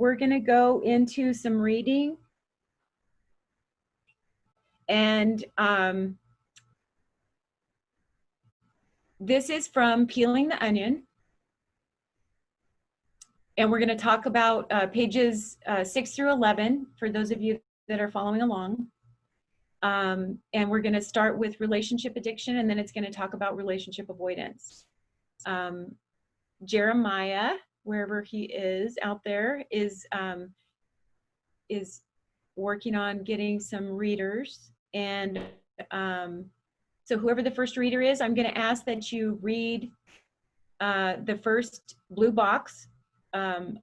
we're going to go into some reading. And this is from Peeling the Onion. And we're going to talk about pages 6 through 11 for those of you that are following along. And we're going to start with relationship addiction, and then it's going to talk about relationship avoidance. Jeremiah, wherever he is out there, is working on getting some readers. And so whoever the first reader is, I'm going to ask that you read the first blue box,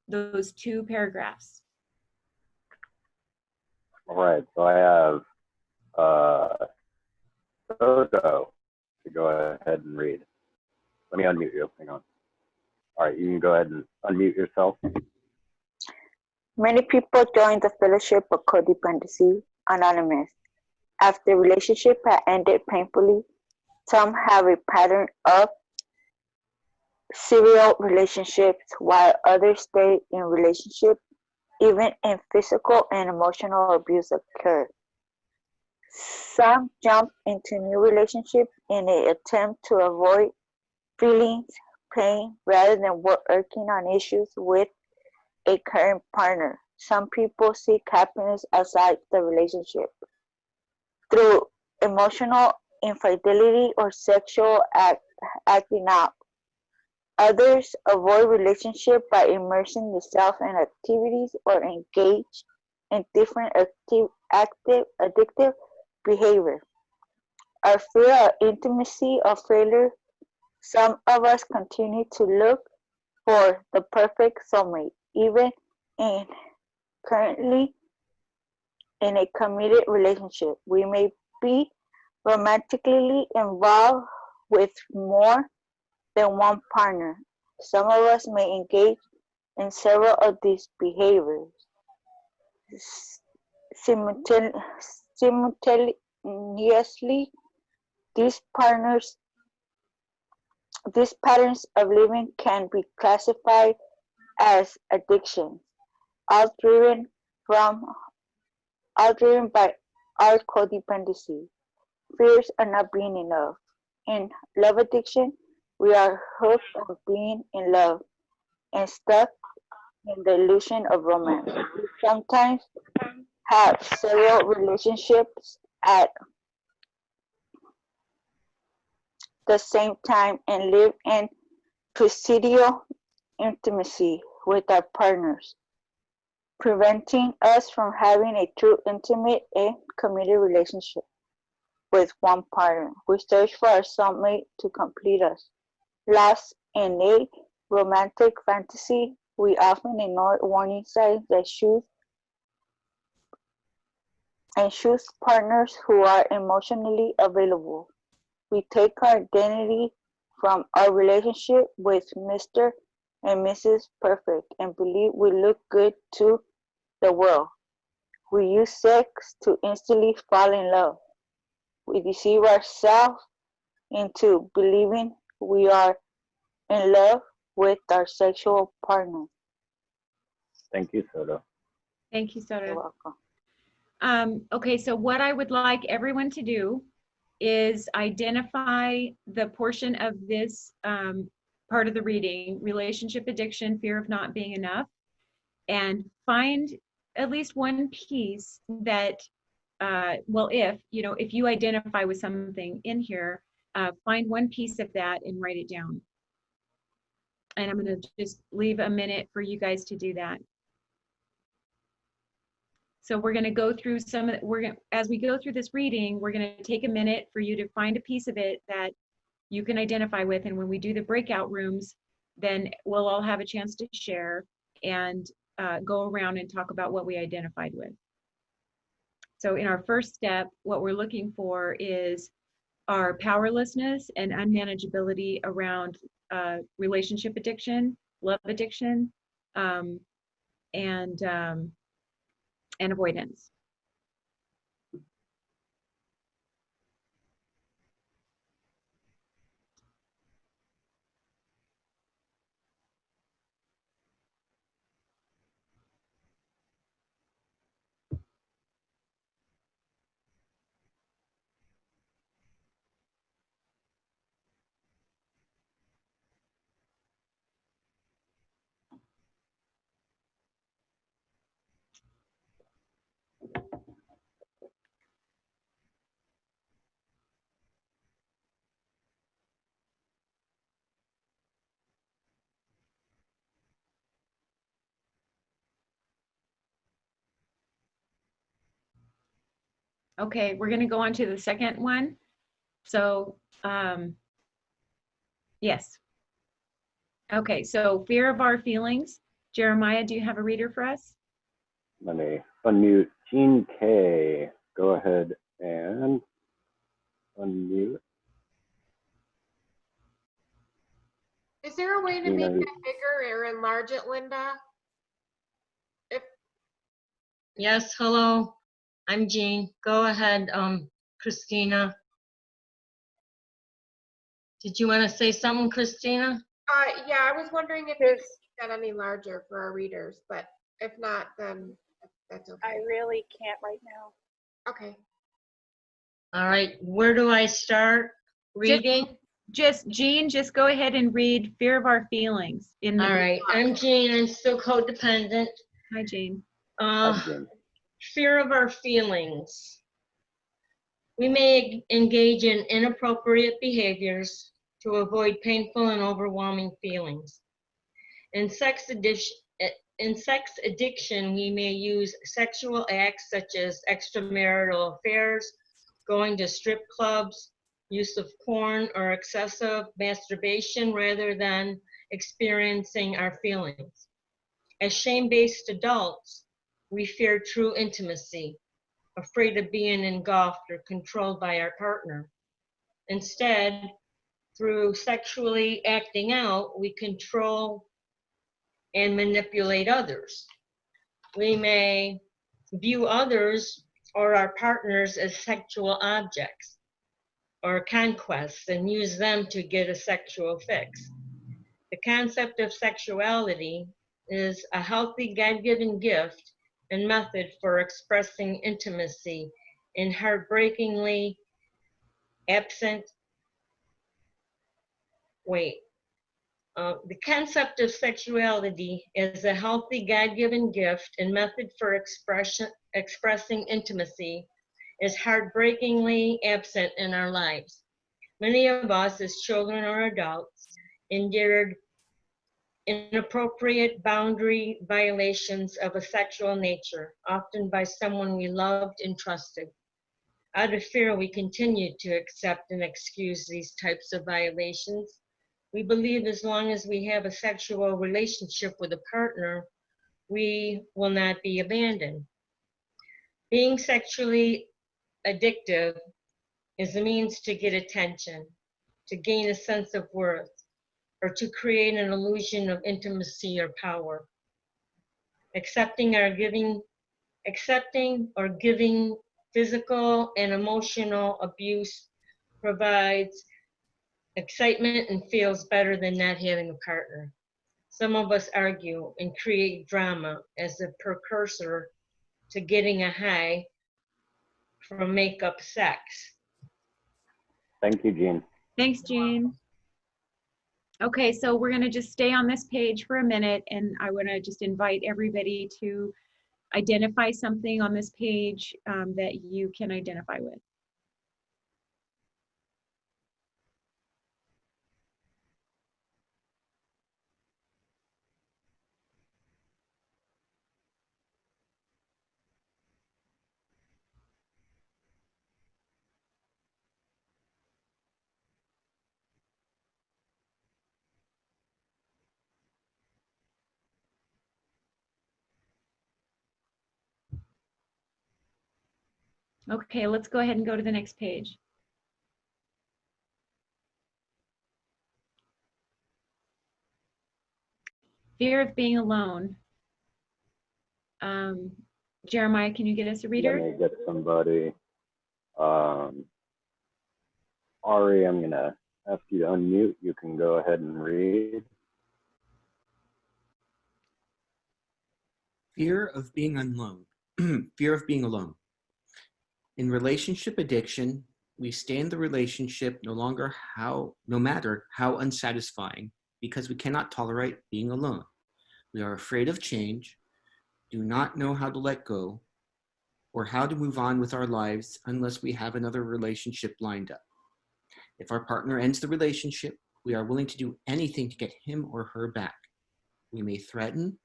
those 2 paragraphs. All right, so I have Toto to go ahead and read. Let me unmute you. Hang on. All right, you can go ahead and unmute yourself. Many people join the Fellowship of Codependency Anonymous after relationship has ended painfully. Some have a pattern of serial relationships, while others stay in relationship even if physical and emotional abuse occur. Some jump into new relationships in an attempt to avoid feelings, pain, rather than working on issues with a current partner. Some people seek happiness outside the relationship through emotional infidelity or sexual acting out. Others avoid relationship by immersing themselves in activities or engage in different addictive behavior. Our fear of intimacy or failure, some of us continue to look for the perfect soulmate, even in currently in a committed relationship. We may be romantically involved with more than one partner. Some of us may engage in several of these behaviors simultaneously. These patterns of living can be classified as addictions, all driven by our codependency, fears of not being enough. In love addiction, we are hooked on being in love and stuck in the illusion of romance. We sometimes have several relationships at the same time and live in presidial intimacy with our partners, preventing us from having a true intimate and committed relationship with one partner. We search for our soulmate to complete us. Lost in a romantic fantasy, we often ignore warning signs that choose partners who are emotionally available. We take our identity from our relationship with Mr. and Mrs. Perfect and believe we look good to the world. We use sex to instantly fall in love. We deceive ourselves into believing we are in love with our sexual partner. Thank you, Soto. Thank you, Soto. You're welcome. Okay, so what I would like everyone to do is identify the portion of this part of the reading, relationship addiction, fear of not being enough, and find at least one piece that, well, if you identify with something in here, find one piece of that and write it down. And I'm going to just leave a minute for you guys to do that. So we're going to go through as we go through this reading, we're going to take a minute for you to find a piece of it that you can identify with. And when we do the breakout rooms, then we'll all have a chance to share and go around and talk about what we identified with. So in our first step, what we're looking for is our powerlessness and unmanageability around relationship addiction, love addiction, and avoidance. Okay, we're going to go on to the second one. So, yes. Okay, so fear of our feelings. Jeremiah, do you have a reader for us? Let me unmute Jean K. Go ahead and unmute. Is there a way to Jean, make are you- that bigger or enlarge it, Linda? Yes, hello, I'm Jean. Go ahead, Christina. Did you want to say something, Christina? Yeah, I was wondering if you could get any larger for our readers, but if not, then that's I okay. really can't right now. Okay. All right, where do I start reading? Jean, just go ahead and read Fear of Our Feelings. In the All right, I'm Jean. I'm still codependent. Hi, Jean. Hi, Jean. Fear of our feelings. We may engage in inappropriate behaviors to avoid painful and overwhelming feelings. In sex addiction, we may use sexual acts such as extramarital affairs, going to strip clubs, use of porn, or excessive masturbation rather than experiencing our feelings. As shame-based adults, we fear true intimacy, afraid of being engulfed or controlled by our partner. Instead, through sexually acting out, we control and manipulate others. We may view others or our partners as sexual objects or conquests and use them to get a sexual fix. The concept of sexuality is a healthy God-given gift and method for expressing intimacy in heartbreakingly absent, the concept of sexuality is a healthy God-given gift and method for expressing intimacy is heartbreakingly absent in our lives. Many of us as children or adults endured inappropriate boundary violations of a sexual nature, often by someone we loved and trusted. Out of fear, we continue to accept and excuse these types of violations. We believe as long as we have a sexual relationship with a partner, we will not be abandoned. Being sexually addictive is a means to get attention, to gain a sense of worth, or to create an illusion of intimacy or power. Accepting or giving physical and emotional abuse provides excitement and feels better than not having a partner. Some of us argue and create drama as a precursor to getting a high from make-up sex. Thank you, Jean. Thanks, Jean. Okay, so we're going to just stay on this page for a minute, and I want to just invite everybody to identify something on this page that you can identify with. Okay, let's go ahead and go to the next page. Fear of being alone. Jeremiah, can you get us a reader? Let me get somebody. Ari, I'm going to ask you to unmute. You can go ahead and read. Fear of being alone. Fear of being alone. In relationship addiction, we stay in the relationship no matter how unsatisfying, because we cannot tolerate being alone. We are afraid of change, do not know how to let go, or how to move on with our lives unless we have another relationship lined up. If our partner ends the relationship, we are willing to do anything to get him or her back. We may threaten,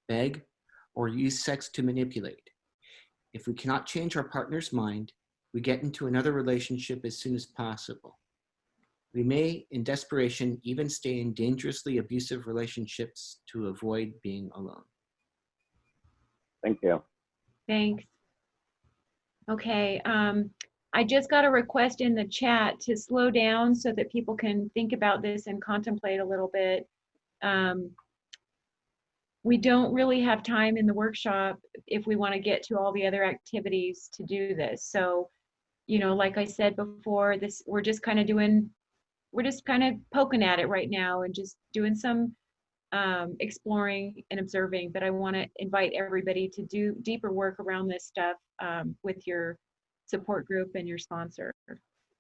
beg, or use sex to manipulate. If we cannot change our partner's mind, We get into another relationship as soon as possible. We may, in desperation, even stay in dangerously abusive relationships to avoid being alone. Thank you. Thanks. Okay, I just got a request in the chat to slow down so that people can think about this and contemplate a little bit. We don't really have time in the workshop if we want to get to all the other activities to do this. So, you know, like I said before, we're just kind of poking at it right now and just doing some exploring and observing, but I want to invite everybody to do deeper work around this stuff with your support group and your sponsor.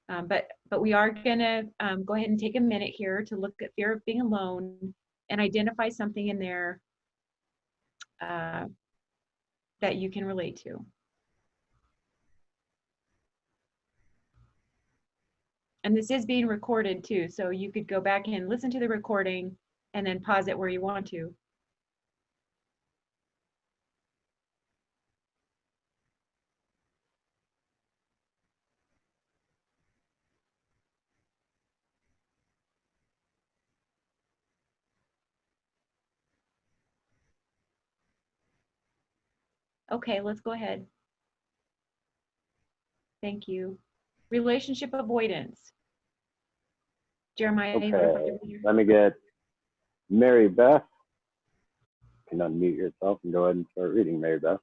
But we are gonna go ahead and take a minute here to look at fear of being alone and identify something in there that you can relate to. And this is being recorded too, so you could go back and listen to the recording and then pause it where you want to. Okay, let's go ahead. Thank you. Relationship avoidance. Jeremiah, you wanna Okay, put your- let me get Mary Beth. You can unmute yourself and go ahead and start reading, Mary Beth.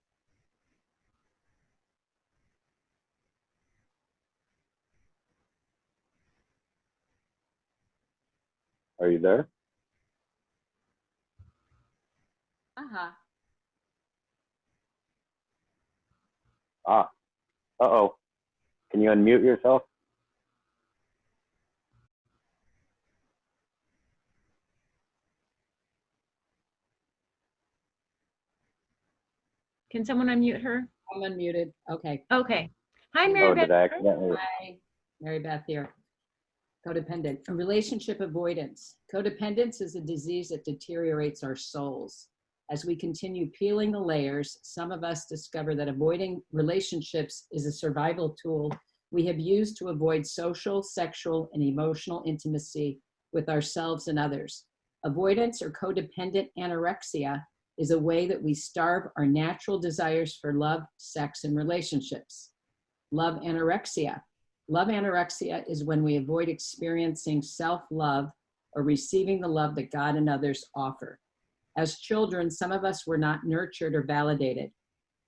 Are you there? Ah, uh-oh. Can you unmute yourself? Can someone unmute her? I'm unmuted. Okay. Okay. Hi, Oh, Mary Beth. did I accidentally? Hi, Mary Beth here. Codependent. A relationship avoidance. Codependence is a disease that deteriorates our souls. As we continue peeling the layers, some of us discover that avoiding relationships is a survival tool we have used to avoid social, sexual, and emotional intimacy with ourselves and others. Avoidance or codependent anorexia is a way that we starve our natural desires for love, sex, and relationships. Love anorexia. Love anorexia is when we avoid experiencing self-love or receiving the love that God and others offer. As children, some of us were not nurtured or validated.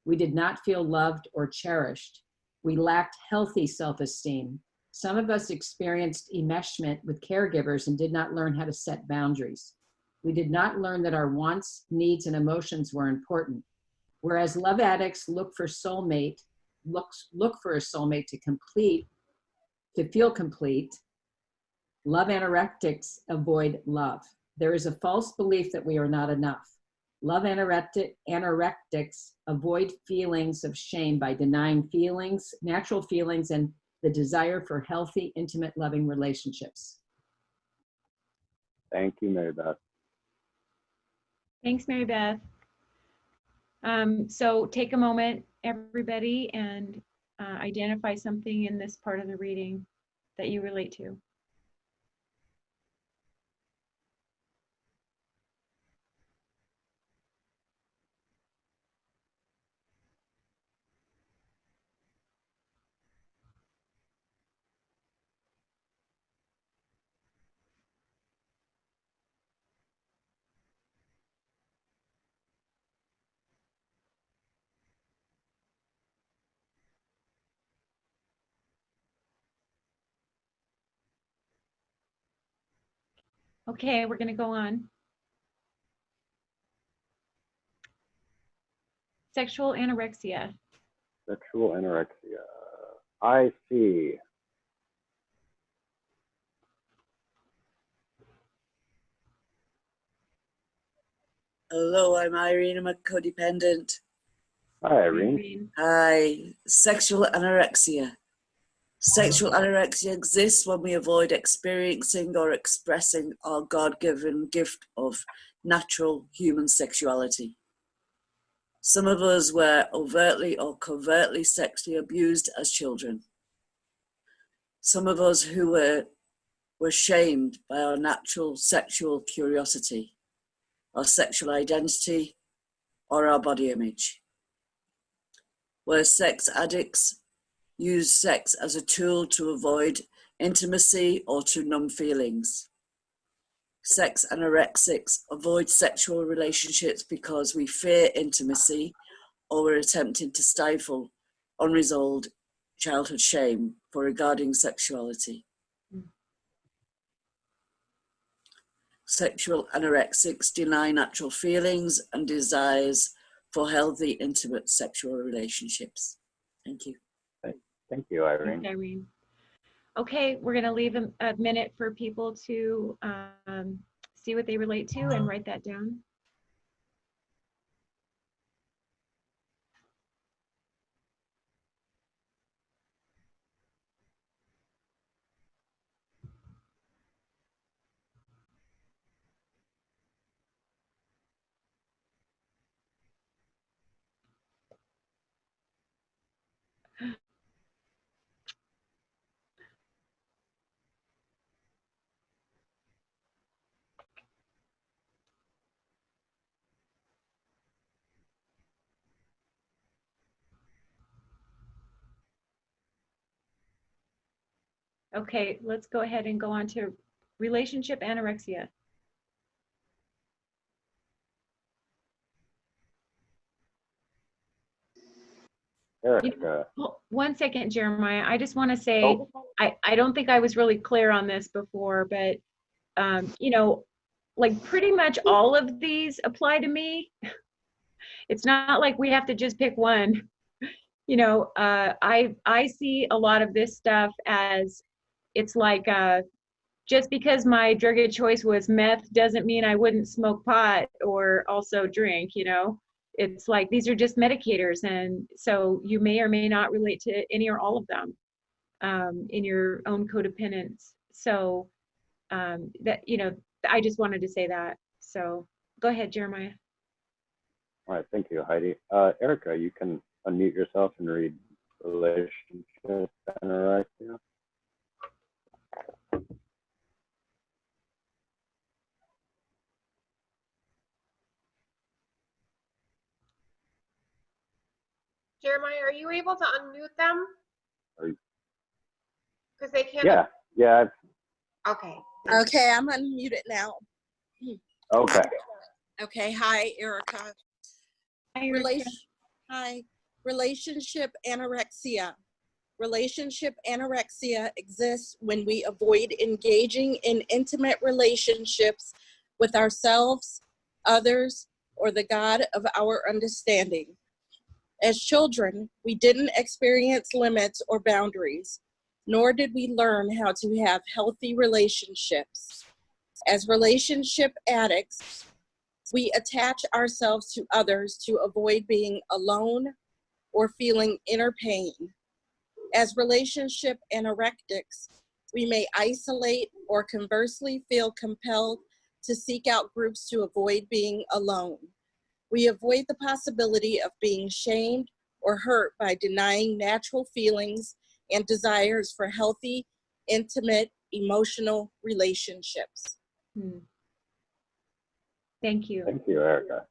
We did not feel loved or cherished. We lacked healthy self-esteem. Some of us experienced enmeshment with caregivers and did not learn how to set boundaries. We did not learn that our wants, needs, and emotions were important. Whereas love addicts look for a soulmate to feel complete, love anorectics avoid love. There is a false belief that we are not enough. Love anorectics avoid feelings of shame by denying feelings, natural feelings, and the desire for healthy, intimate, loving relationships. Thank you, Mary Beth. Thanks, Mary Beth. So take a moment, everybody, and identify something in this part of the reading that you relate to. Okay, we're going to go on. Sexual anorexia. Sexual anorexia. I see. Hello, I'm Irene. I'm a codependent. Hi, Irene. Hi. Sexual anorexia. Sexual anorexia exists when we avoid experiencing or expressing our God-given gift of natural human sexuality. Some of us were overtly or covertly sexually abused as children. Some of us who were shamed by our natural sexual curiosity, our sexual identity, or our body image. Where sex addicts use sex as a tool to avoid intimacy or to numb feelings. Sex anorexics avoid sexual relationships because we fear intimacy or we're attempting to stifle unresolved childhood shame for regarding sexuality. Sexual anorexics deny natural feelings and desires for healthy, intimate sexual relationships. Thank you. Thank you, Irene. Thanks, Irene. Okay, we're going to leave a minute for people to see what they relate to and write that down. Okay, let's go ahead and go on to relationship anorexia. Erica. One second, Jeremiah. I just want to say, Oh. I don't think I was really clear on this before, but you know, like pretty much all of these apply to me. It's not like we have to just pick one. You know, I see a lot of this stuff as it's like just because my drug of choice was meth doesn't mean I wouldn't smoke pot or also drink, you know. It's like these are just medicators, and so you may or may not relate to any or all of them in your own codependence. So that, you know, I just wanted to say that. So go ahead, Jeremiah. All right, thank you, Heidi. Erica, you can unmute yourself and read relationship anorexia. Jeremiah, are you able to unmute them? Because they can't. Yeah. Okay. Okay, I'm unmuted now. Okay. Okay, hi, Erica. Hi, Erica. Hi. Relationship anorexia. Relationship anorexia exists when we avoid engaging in intimate relationships with ourselves, others, or the God of our understanding. As children, we didn't experience limits or boundaries, nor did we learn how to have healthy relationships. As relationship addicts, we attach ourselves to others to avoid being alone or feeling inner pain. As relationship anorectics, we may isolate or conversely feel compelled to seek out groups to avoid being alone. We avoid the possibility of being shamed or hurt by denying natural feelings and desires for healthy, intimate, emotional relationships. Thank you. Thank you, Erica.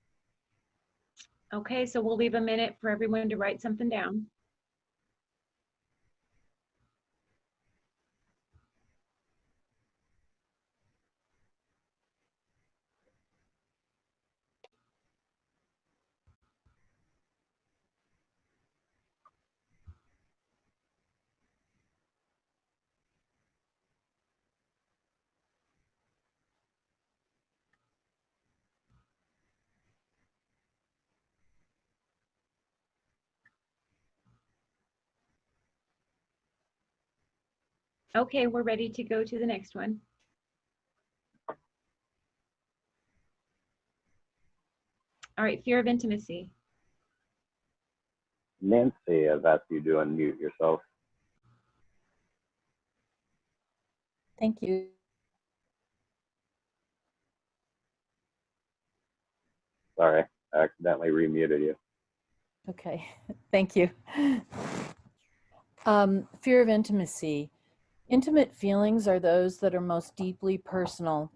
Okay, so we'll leave a minute for everyone to write something down. Okay, we're ready to go to the next one. All right, fear of intimacy. Nancy, I've asked you to unmute yourself. Thank you. Sorry, I accidentally remuted you. Okay, thank you. Fear of intimacy. Intimate feelings are those that are most deeply personal.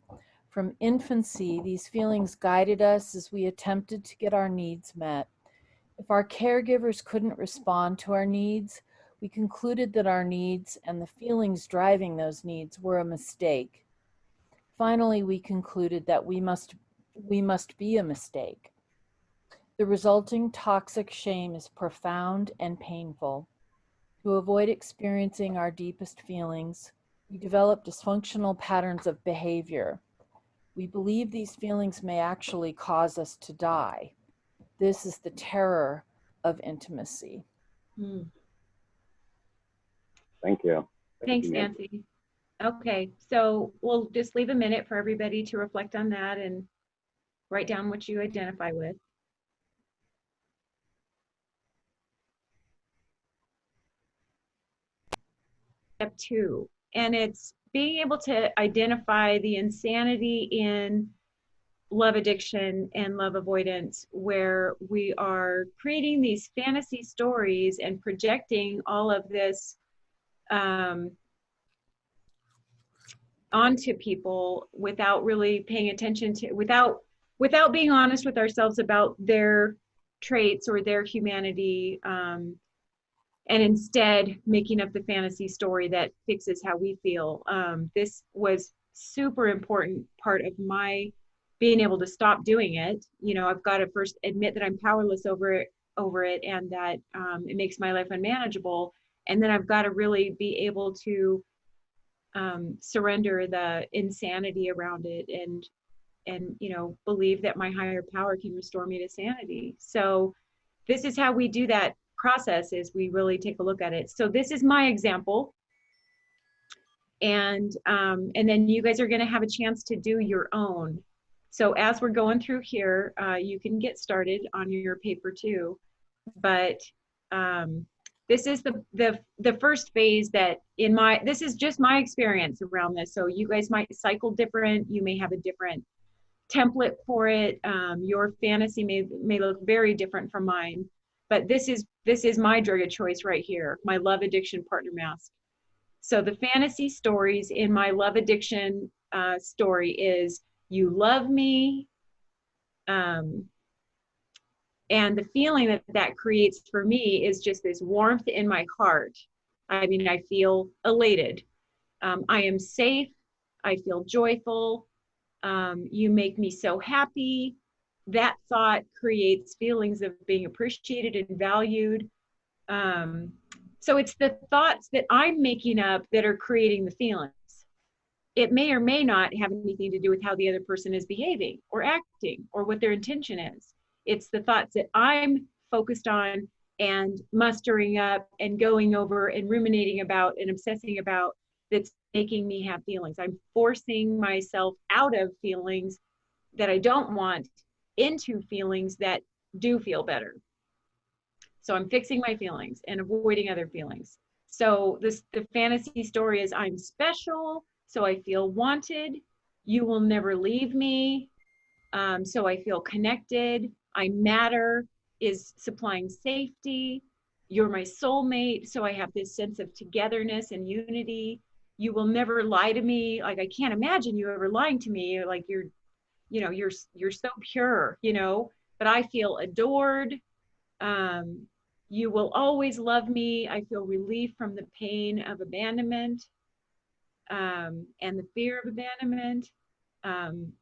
From infancy, these feelings guided us as we attempted to get our needs met. If our caregivers couldn't respond to our needs, we concluded that our needs and the feelings driving those needs were a mistake. Finally, we concluded that we must be a mistake. The resulting toxic shame is profound and painful. To avoid experiencing our deepest feelings, we develop dysfunctional patterns of behavior. We believe these feelings may actually cause us to die. This is the terror of intimacy. Thank you. Thanks, you, Nancy. Okay, so we'll just leave a minute for everybody to reflect on that and write down what you identify with. Step 2, and it's being able to identify the insanity in love addiction and love avoidance, where we are creating these fantasy stories and projecting all of this onto people without really paying attention to, without being honest with ourselves about their traits or their humanity, and instead making up the fantasy story that fixes how we feel. This was super important part of my being able to stop doing it. You know, I've got to first admit that I'm powerless over it and that it makes my life unmanageable. And then I've got to really be able to surrender the insanity around it and you know, believe that my higher power can restore me to sanity. So this is how we do that process, is we really take a look at it. So this is my example. And then you guys are going to have a chance to do your own. So as we're going through here, you can get started on your paper too. But this is the first phase that this is just my experience around this. So you guys might cycle different. You may have a different template for it. Your fantasy may look very different from mine. But this is my drug of choice right here, my love addiction partner mask. So the fantasy stories in my love addiction story is, you love me, and the feeling that creates for me is just this warmth in my heart. I mean, I feel elated. I am safe. I feel joyful. You make me so happy. That thought creates feelings of being appreciated and valued. So it's the thoughts that I'm making up that are creating the feelings. It may or may not have anything to do with how the other person is behaving or acting or what their intention is. It's the thoughts that I'm focused on and mustering up and going over and ruminating about and obsessing about that's making me have feelings. I'm forcing myself out of feelings that I don't want into feelings that do feel better. So I'm fixing my feelings and avoiding other feelings. So the fantasy story is, I'm special, so I feel wanted. You will never leave me, so I feel connected. I matter is supplying safety. You're my soulmate, so I have this sense of togetherness and unity. You will never lie to me. Like, I can't imagine you ever lying to me. Like, you're so pure, you know, but I feel adored. You will always love me. I feel relief from the pain of abandonment, and the fear of abandonment.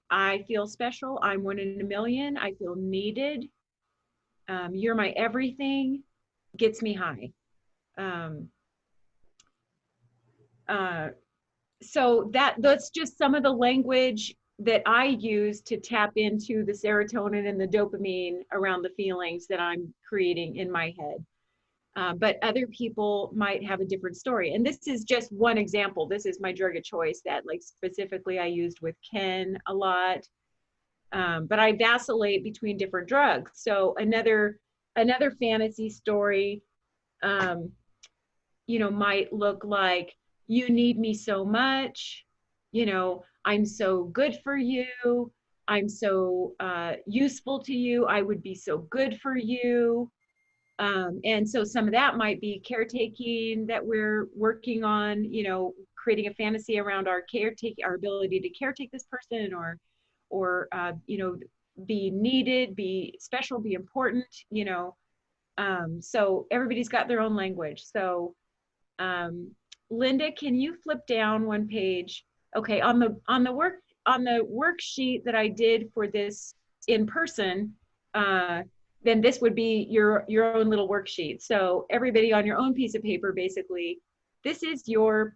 I feel special. I'm 1 in a million. I feel needed. You're my everything. Gets me high. So that's just some of the language that I use to tap into the serotonin and the dopamine around the feelings that I'm creating in my head. But other people might have a different story. And this is just one example. This is my drug of choice that, like, specifically I used with Ken a lot. But I vacillate between different drugs. So another fantasy story, you know, might look like, you need me so much, you know, I'm so good for you, I'm so useful to you, I would be so good for you. And so some of that might be caretaking that we're working on, you know, creating a fantasy around our our ability to caretake this person, or you know, be needed, be special, be important, you know. So everybody's got their own language. So Linda, can you flip down one page? Okay, on the worksheet that I did for this in person, then this would be your own little worksheet. So everybody on your own piece of paper, basically, this is your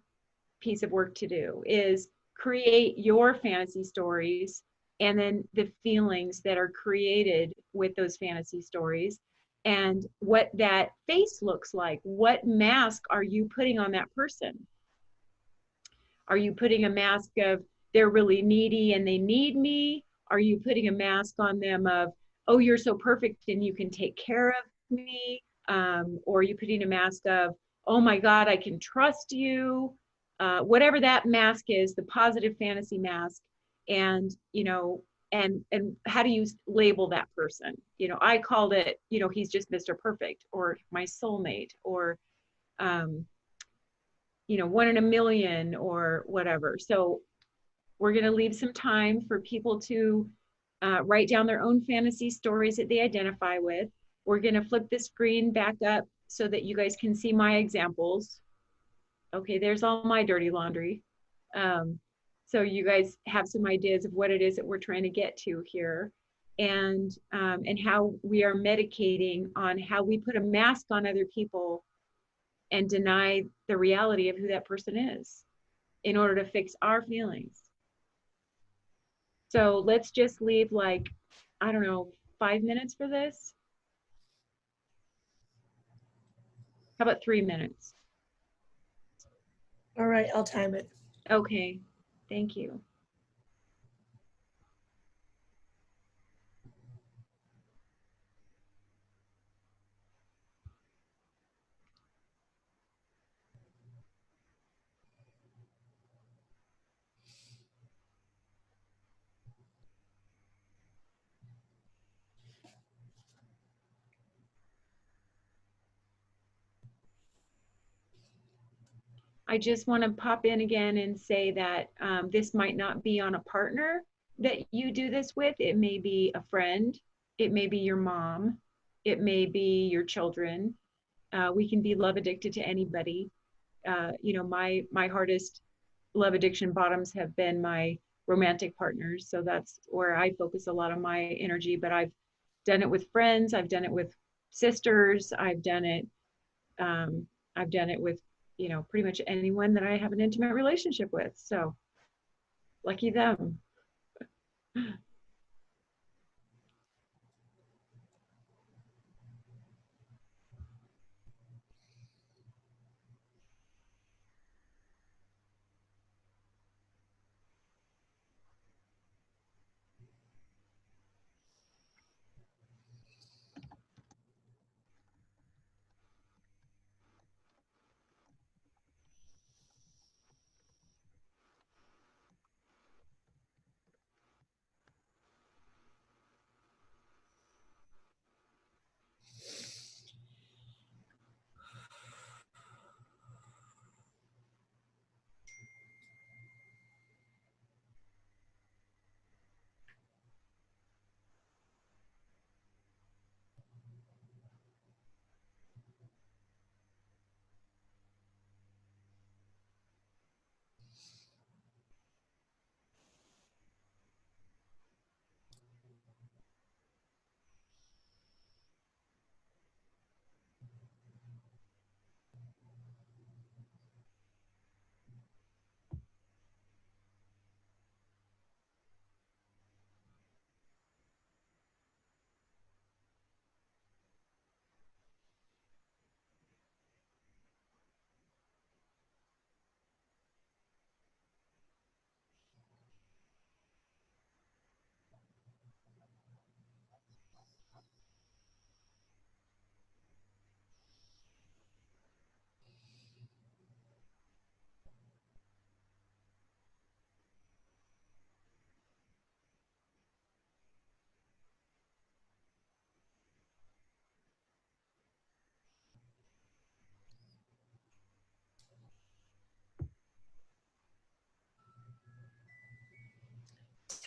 piece of work to do, is create your fantasy stories and then the feelings that are created with those fantasy stories, and what that face looks like. What mask are you putting on that person? Are you putting a mask of they're really needy and they need me? Are you putting a mask on them of, oh, you're so perfect and you can take care of me? Or are you putting a mask of, oh my God, I can trust you? Whatever that mask is, the positive fantasy mask. And, you know, and how do you label that person? You know, I called it, you know, he's just Mr. Perfect, or my soulmate, or you know, 1 in a million, or whatever. So we're going to leave some time for people to write down their own fantasy stories that they identify with. We're going to flip the screen back up so that you guys can see my examples. Okay, there's all my dirty laundry. So you guys have some ideas of what it is that we're trying to get to here, and how we are medicating on how we put a mask on other people and deny the reality of who that person is in order to fix our feelings. So let's just leave, like, I don't know, 5 minutes for this. How about 3 minutes? All right, I'll time it. Okay, thank you. I just want to pop in again and say that this might not be on a partner that you do this with. It may be a friend. It may be your mom. It may be your children. We can be love addicted to anybody. You know, my hardest love addiction bottoms have been my romantic partners. So that's where I focus a lot of my energy. But I've done it with friends. I've done it with sisters. I've done it with, you know, pretty much anyone that I have an intimate relationship with. So lucky them.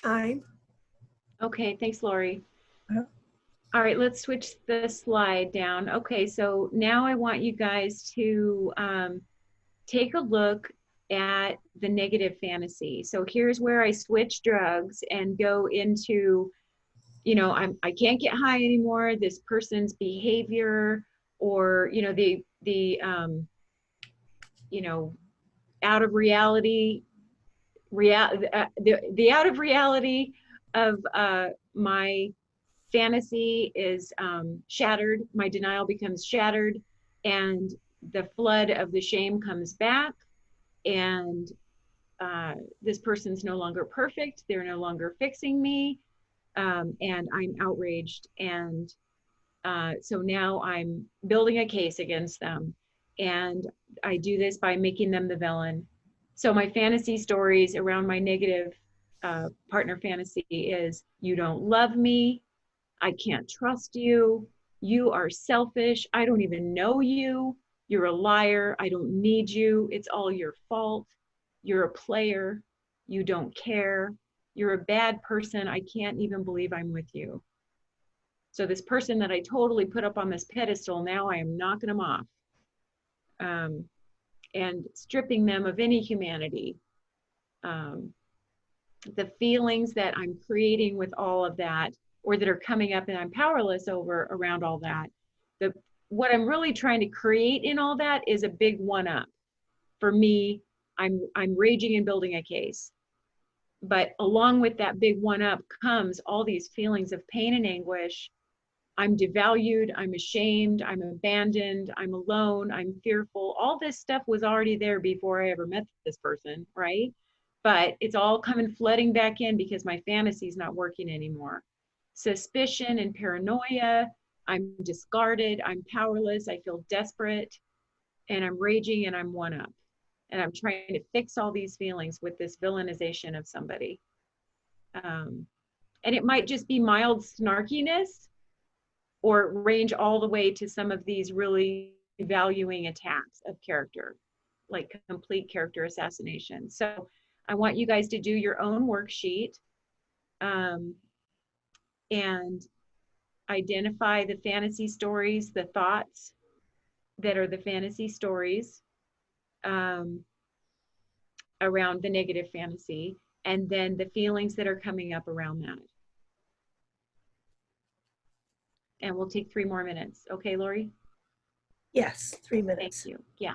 time. Okay, thanks, Lori. Uh-huh. All right, let's switch the slide down. Okay, so now I want you guys to take a look at the negative fantasy. So here's where I switch drugs and go into, you know, I can't get high anymore. This person's behavior, or you know, the you know, out of reality, the out of reality of my fantasy is shattered. My denial becomes shattered, and the flood of the shame comes back, and this person's no longer perfect. They're no longer fixing me, and I'm outraged. And so now I'm building a case against them, and I do this by making them the villain. So my fantasy stories around my negative partner fantasy is, you don't love me, I can't trust you, you are selfish, I don't even know you, you're a liar, I don't need you, it's all your fault, you're a player, you don't care, you're a bad person, I can't even believe I'm with you. So this person that I totally put up on this pedestal, now I am knocking them off, and stripping them of any humanity. The feelings that I'm creating with all of that, or that are coming up and I'm powerless over around all that, what I'm really trying to create in all that is a big one-up. For me, I'm raging and building a case. But along with that big one-up comes all these feelings of pain and anguish. I'm devalued, I'm ashamed, I'm abandoned, I'm alone, I'm fearful. All this stuff was already there before I ever met this person, right? But it's all coming flooding back in because my fantasy's not working anymore. Suspicion and paranoia, I'm discarded, I'm powerless, I feel desperate, and I'm raging and I'm one up. And I'm trying to fix all these feelings with this villainization of somebody. And it might just be mild snarkiness, or range all the way to some of these really valuing attacks of character, like complete character assassination. So I want you guys to do your own worksheet, and identify the fantasy stories, the thoughts that are the fantasy stories around the negative fantasy, and then the feelings that are coming up around that. And we'll take 3 more minutes. Okay, Lori? Yes, 3 Thank minutes. you. Yeah.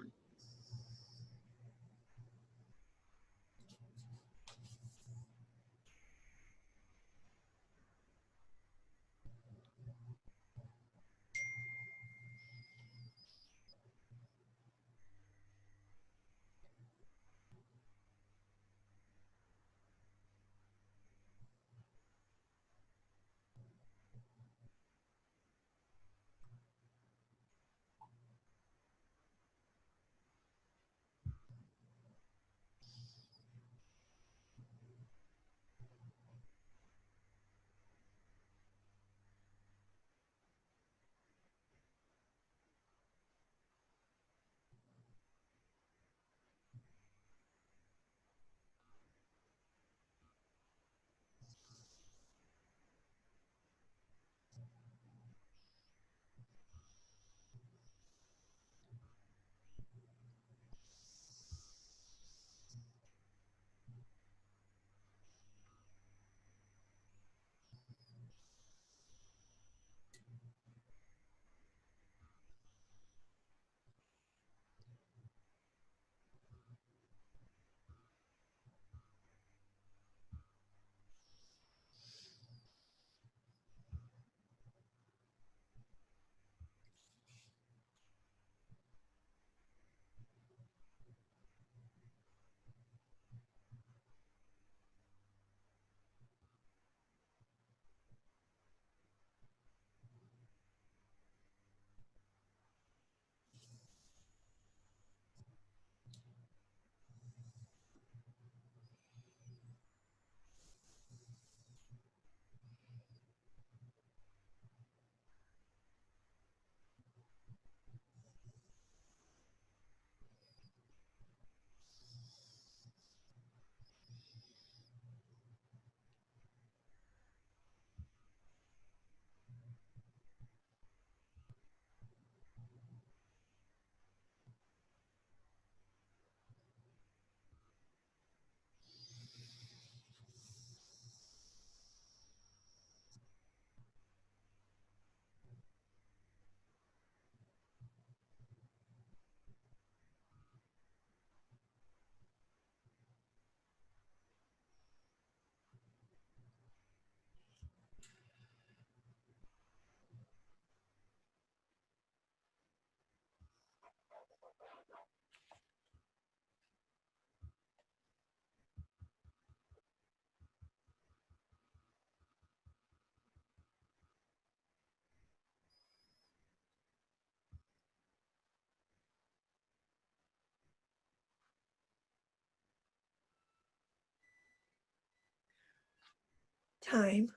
time.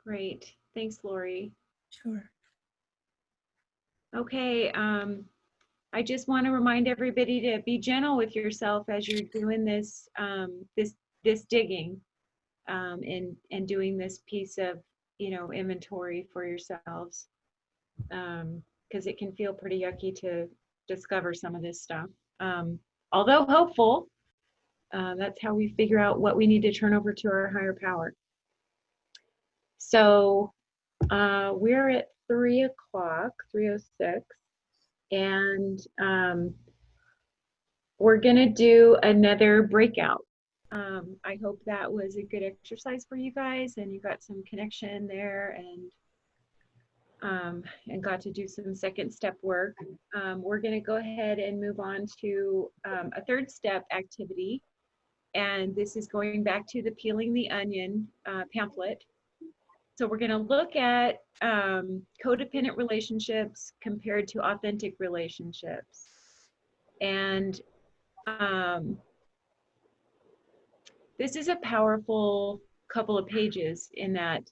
Great. Thanks, Lori. Sure. Okay, I just want to remind everybody to be gentle with yourself as you're doing this this digging and doing this piece of, you know, inventory for yourselves, because it can feel pretty yucky to discover some of this stuff. Although hopeful, that's how we figure out what we need to turn over to our higher power. So we're at 3 o'clock, 3:06, and we're gonna do another breakout. I hope that was a good exercise for you guys and you got some connection there and got to do some second step work. We're gonna go ahead and move on to a third step activity. And this is going back to the Peeling the Onion pamphlet. So we're gonna look at codependent relationships compared to authentic relationships. And this is a powerful couple of pages in that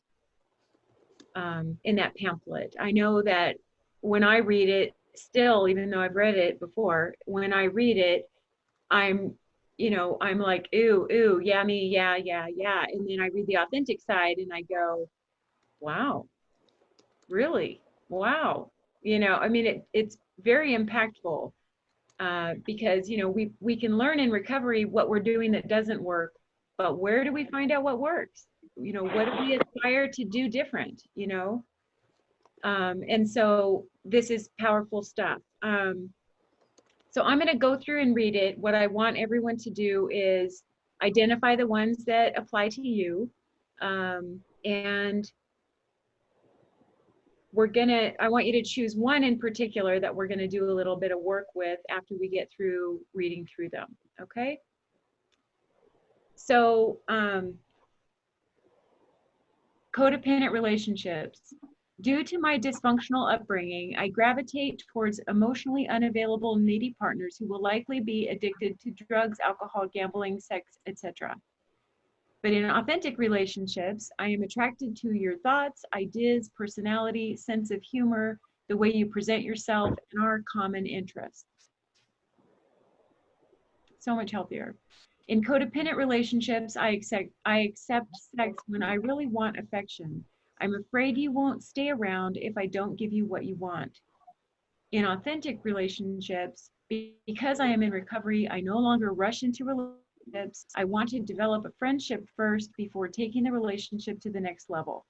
pamphlet. I know that when I read it, still, even though I've read it before, when I read it, I'm like, ooh, yeah, me, yeah. And then I read the authentic side and I go, wow, really? Wow. I mean, it's very impactful because, we can learn in recovery what we're doing that doesn't work, but where do we find out what works? What do we aspire to do different, And so this is powerful stuff. So I'm going to go through and read it. What I want everyone to do is identify the ones that apply to you. And I want you to choose one in particular that we're going to do a little bit of work with after we get through reading through them. Okay? So, codependent relationships. Due to my dysfunctional upbringing, I gravitate towards emotionally unavailable, needy partners who will likely be addicted to drugs, alcohol, gambling, sex, etc. But in authentic relationships, I am attracted to your thoughts, ideas, personality, sense of humor, the way you present yourself, and our common interests. So much healthier. In codependent relationships, I accept sex when I really want affection. I'm afraid you won't stay around if I don't give you what you want. In authentic relationships, because I am in recovery, I no longer rush into relationships. I want to develop a friendship first before taking the relationship to the next level.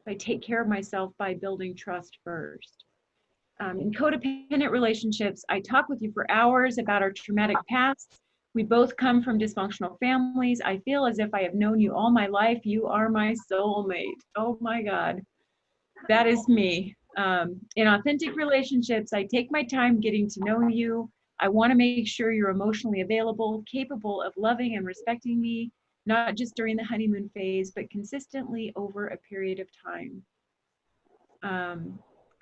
I take care of myself by building trust first. In codependent relationships, I talk with you for hours about our traumatic pasts. We both come from dysfunctional families. I feel as if I have known you all my life. You are my soulmate. Oh my God, that is me. In authentic relationships, I take my time getting to know you. I want to make sure you're emotionally available, capable of loving and respecting me, not just during the honeymoon phase, but consistently over a period of time.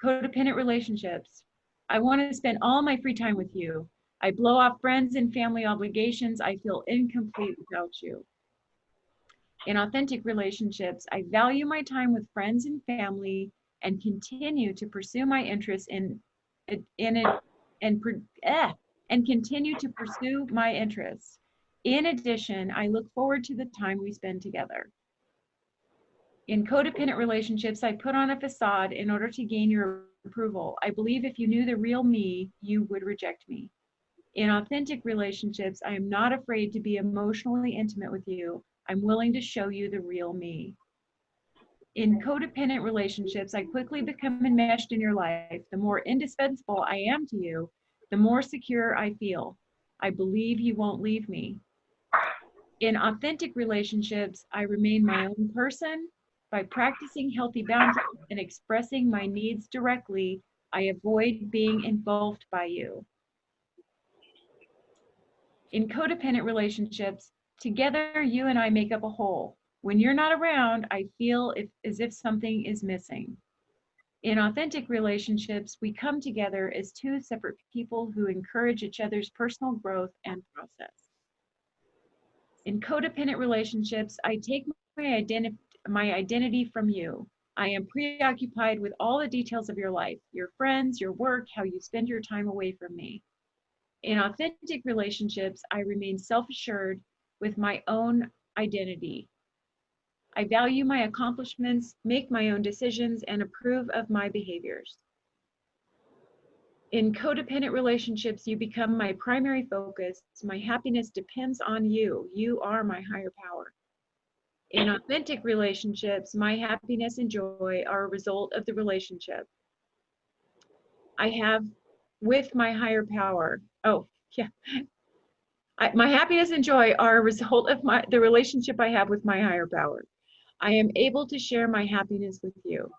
Codependent relationships. I want to spend all my free time with you. I blow off friends and family obligations. I feel incomplete without you. In authentic relationships, I value my time with friends and family and continue to pursue my interests and continue to pursue my interests. In addition, I look forward to the time we spend together. In codependent relationships, I put on a facade in order to gain your approval. I believe if you knew the real me, you would reject me. In authentic relationships, I am not afraid to be emotionally intimate with you. I'm willing to show you the real me. In codependent relationships, I quickly become enmeshed in your life. The more indispensable I am to you, the more secure I feel. I believe you won't leave me. In authentic relationships, I remain my own person. By practicing healthy boundaries and expressing my needs directly, I avoid being engulfed by you. In codependent relationships, together you and I make up a whole. When you're not around, I feel as if something is missing. In authentic relationships, we come together as two separate people who encourage each other's personal growth and process. In codependent relationships, I take my identity from you. I am preoccupied with all the details of your life, your friends, your work, how you spend your time away from me. In authentic relationships, I remain self-assured with my own identity. I value my accomplishments, make my own decisions, and approve of my behaviors. In codependent relationships, you become my primary focus. My happiness depends on you. You are my higher power. In authentic relationships, my happiness and joy are a result of the relationship I have with my higher power. Oh, yeah. My happiness and joy are a result of the relationship I have with my higher power. I am able to share my happiness with you.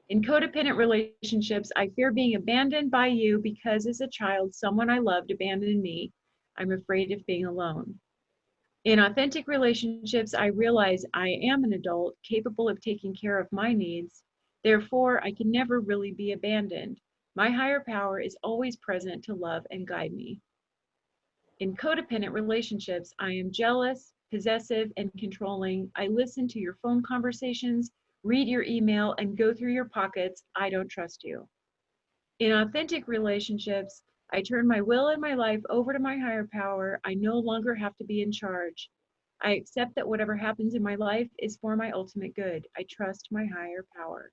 In codependent relationships, I fear being abandoned by you because as a child, someone I loved abandoned me. I'm afraid of being alone. In authentic relationships, I realize I am an adult capable of taking care of my needs. Therefore, I can never really be abandoned. My higher power is always present to love and guide me. In codependent relationships, I am jealous, possessive, and controlling. I listen to your phone conversations, read your email, and go through your pockets. I don't trust you. In authentic relationships, I turn my will and my life over to my higher power. I no longer have to be in charge. I accept that whatever happens in my life is for my ultimate good. I trust my higher power.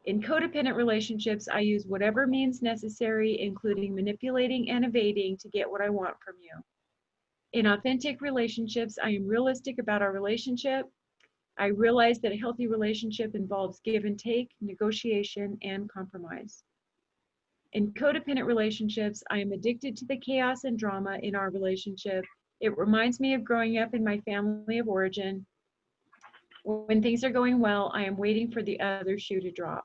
In codependent relationships, I use whatever means necessary, including manipulating and evading, to get what I want from you. In authentic relationships, I am realistic about our relationship. I realize that a healthy relationship involves give and take, negotiation, and compromise. In codependent relationships, I am addicted to the chaos and drama in our relationship. It reminds me of growing up in my family of origin. When things are going well, I am waiting for the other shoe to drop.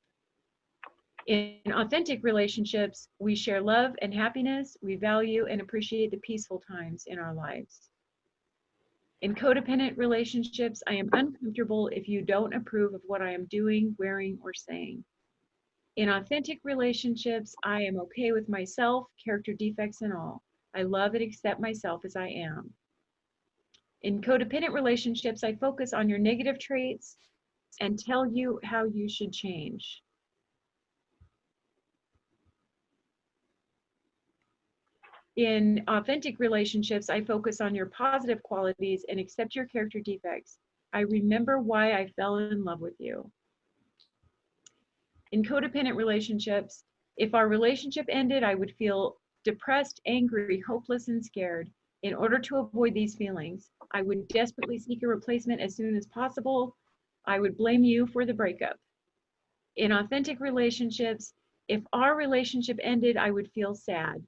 In authentic relationships, we share love and happiness. We value and appreciate the peaceful times in our lives. In codependent relationships, I am uncomfortable if you don't approve of what I am doing, wearing, or saying. In authentic relationships, I am okay with myself, character defects and all. I love and accept myself as I am. In codependent relationships, I focus on your negative traits and tell you how you should change. In authentic relationships, I focus on your positive qualities and accept your character defects. I remember why I fell in love with you. In codependent relationships, if our relationship ended, I would feel depressed, angry, hopeless, and scared. In order to avoid these feelings, I would desperately seek a replacement as soon as possible. I would blame you for the breakup. In authentic relationships, if our relationship ended, I would feel sad.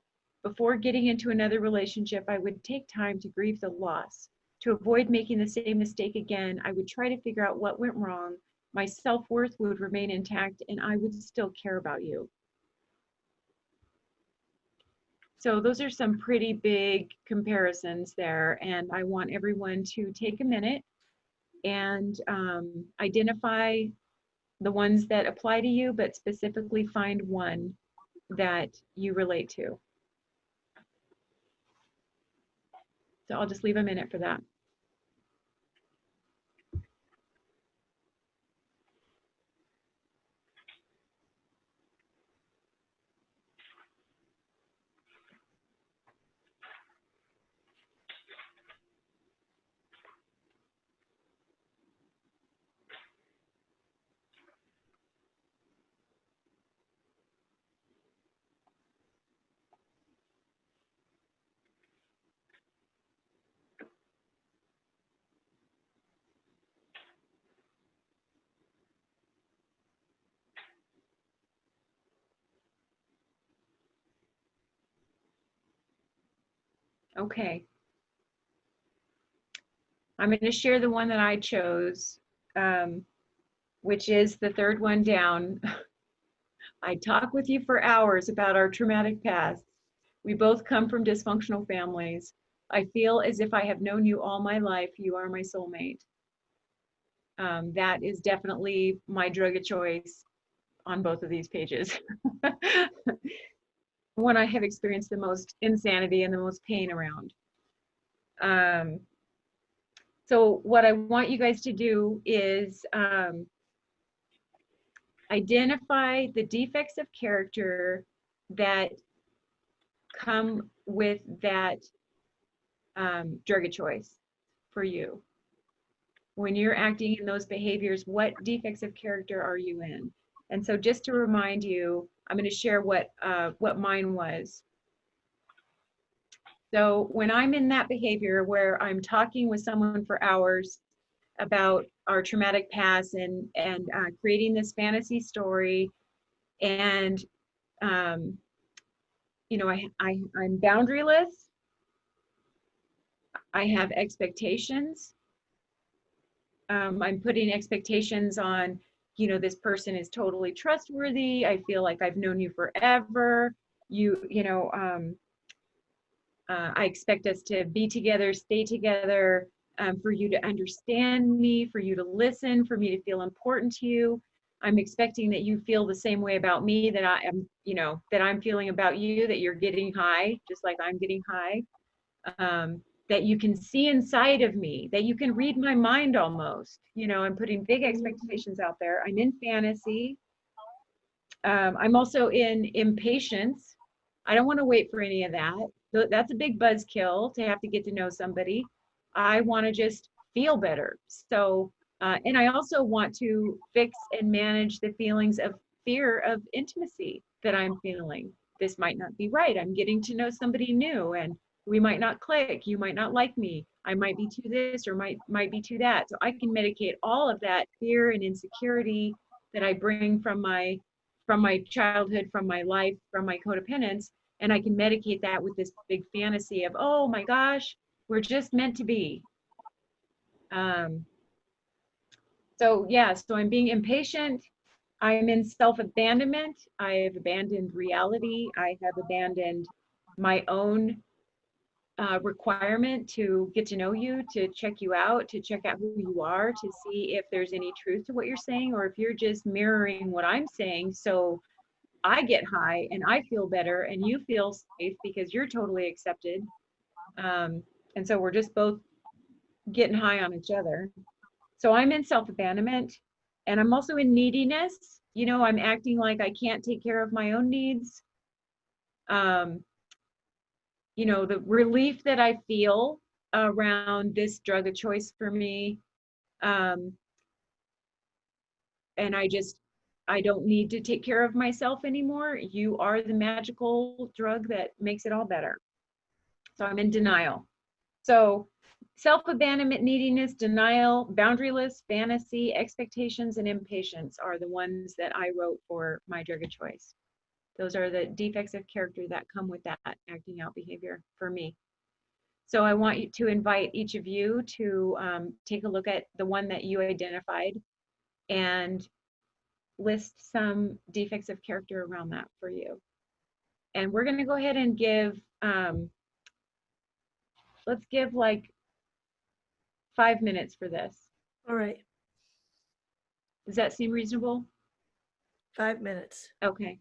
Before getting into another relationship, I would take time to grieve the loss. To avoid making the same mistake again, I would try to figure out what went wrong. My self-worth would remain intact and I would still care about you. So those are some pretty big comparisons there, and I want everyone to take a minute and identify the ones that apply to you, but specifically find one that you relate to. So I'll just leave a minute for that. Okay. I'm going to share the one that I chose, which is the third one down. I talk with you for hours about our traumatic past. We both come from dysfunctional families. I feel as if I have known you all my life. You are my soulmate. That is definitely my drug of choice on both of these pages. One I have experienced the most insanity and the most pain around. So what I want you guys to do is identify the defects of character that come with that drug of choice for you. When you're acting in those behaviors, what defects of character are you in? And so just to remind you, I'm going to share what mine was. So when I'm in that behavior where I'm talking with someone for hours about our traumatic past and creating this fantasy story, and you know, I'm boundaryless. I have expectations. I'm putting expectations on, you know, this person is totally trustworthy. I feel like I've known you forever. I expect us to be together, stay together, for you to understand me, for you to listen, for me to feel important to you. I'm expecting that you feel the same way about me that I am, you know, that I'm feeling about you, that you're getting high, just like I'm getting high. That you can see inside of me, that you can read my mind almost. You know, I'm putting big expectations out there. I'm in fantasy. I'm also in impatience. I don't want to wait for any of that. That's a big buzzkill to have to get to know somebody. I want to just feel better. So, and I also want to fix and manage the feelings of fear of intimacy that I'm feeling. This might not be right. I'm getting to know somebody new and we might not click. You might not like me. I might be too this or might be too that. So I can medicate all of that fear and insecurity that I bring from my childhood, from my life, from my codependence, and I can medicate that with this big fantasy of, oh my gosh, we're just meant to be. So yeah, so I'm being impatient. I'm in self-abandonment. I have abandoned reality. I have abandoned my own requirement to get to know you, to check you out, to check out who you are, to see if there's any truth to what you're saying, or if you're just mirroring what I'm saying. So I get high and I feel better and you feel safe because you're totally accepted. And so we're just both getting high on each other. So I'm in self-abandonment and I'm also in neediness. You know, I'm acting like I can't take care of my own needs. You know, the relief that I feel around this drug of choice for me. And I don't need to take care of myself anymore. You are the magical drug that makes it all better. So I'm in denial. So self-abandonment, neediness, denial, boundaryless, fantasy, expectations, and impatience are the ones that I wrote for my drug of choice. Those are the defects of character that come with that acting out behavior for me. So I want you to invite each of you to take a look at the one that you identified and list some defects of character around that for you. And we're going to go ahead and give, let's give like 5 minutes for this. All right, Does that seem reasonable? 5 minutes. Okay.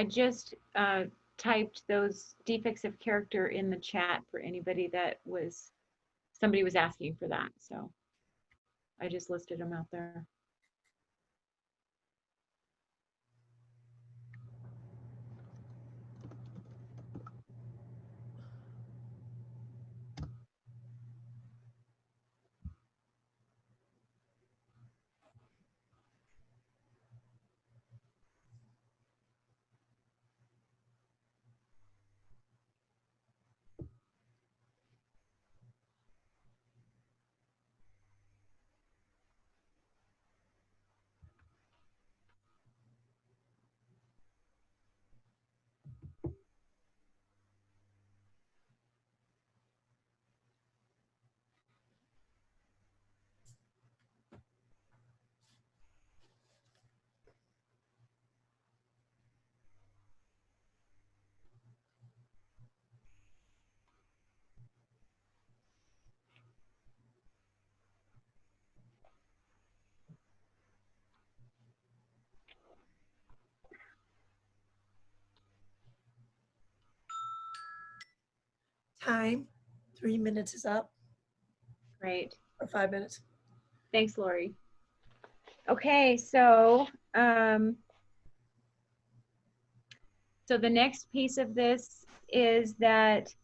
I just typed those defects of character in the chat for anybody that somebody was asking for that. So I just listed them out there. Time, 3 minutes is up, Great. or 5 minutes. Thanks, Lori. Okay, so so the next piece of this is that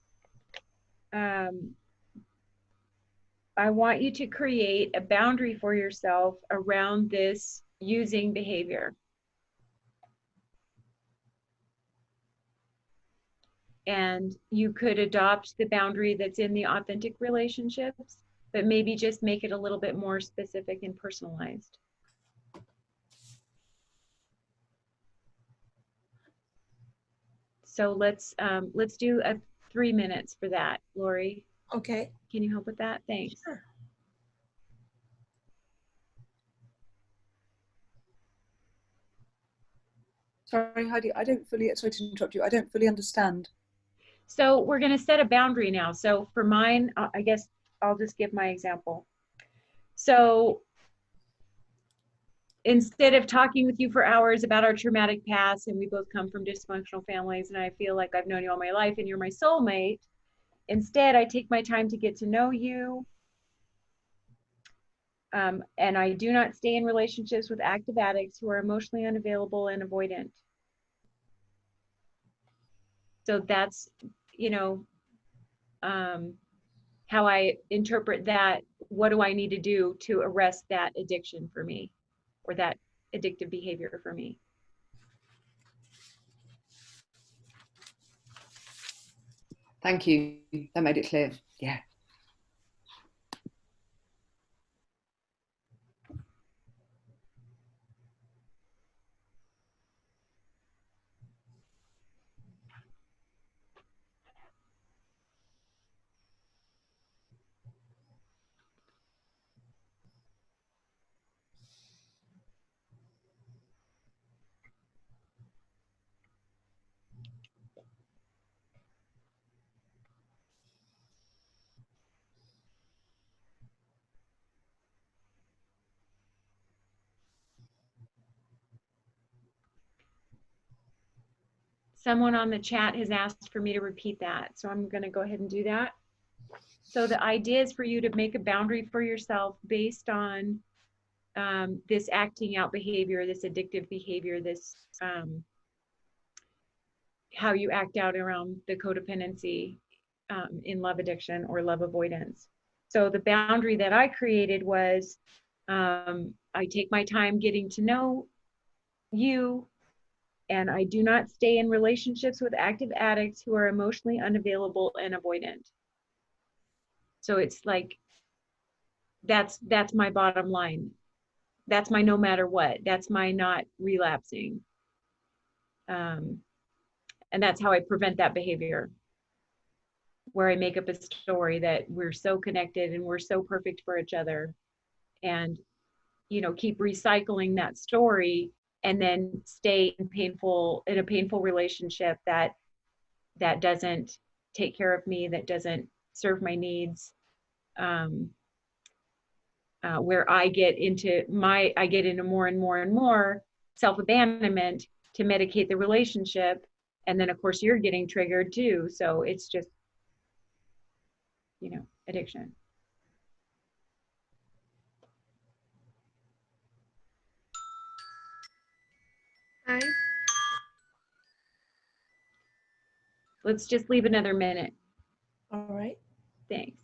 I want you to create a boundary for yourself around this using behavior. And you could adopt the boundary that's in the authentic relationships, but maybe just make it a little bit more specific and personalized. So let's do 3 minutes for that, Lori. Okay. Can you help with that? Thanks. Sure. Sorry, Heidi, sorry to interrupt you. I don't fully understand. So we're going to set a boundary now. So for mine, I guess I'll just give my example. So instead of talking with you for hours about our traumatic past, and we both come from dysfunctional families, and I feel like I've known you all my life and you're my soulmate, instead I take my time to get to know you. And I do not stay in relationships with active addicts who are emotionally unavailable and avoidant. So that's, you know, how I interpret that. What do I need to do to arrest that addiction for me, or that addictive behavior for me? Thank you. That made it clear. Yeah. Someone on the chat has asked for me to repeat that, so I'm going to go ahead and do that. So the idea is for you to make a boundary for yourself based on this acting out behavior, this addictive behavior, this how you act out around the codependency in love addiction or love avoidance. So the boundary that I created was I take my time getting to know you, and I do not stay in relationships with active addicts who are emotionally unavailable and avoidant. So it's like, that's my bottom line. That's my no matter what. That's my not relapsing. And that's how I prevent that behavior, where I make up a story that we're so connected and we're so perfect for each other, and, you know, keep recycling that story, and then stay in a painful relationship that doesn't take care of me, that doesn't serve my needs, where I get into more and more self-abandonment to medicate the relationship. And then of course you're getting triggered too. So it's just, you know, addiction. Hi. Let's just leave another minute. All right. Thanks.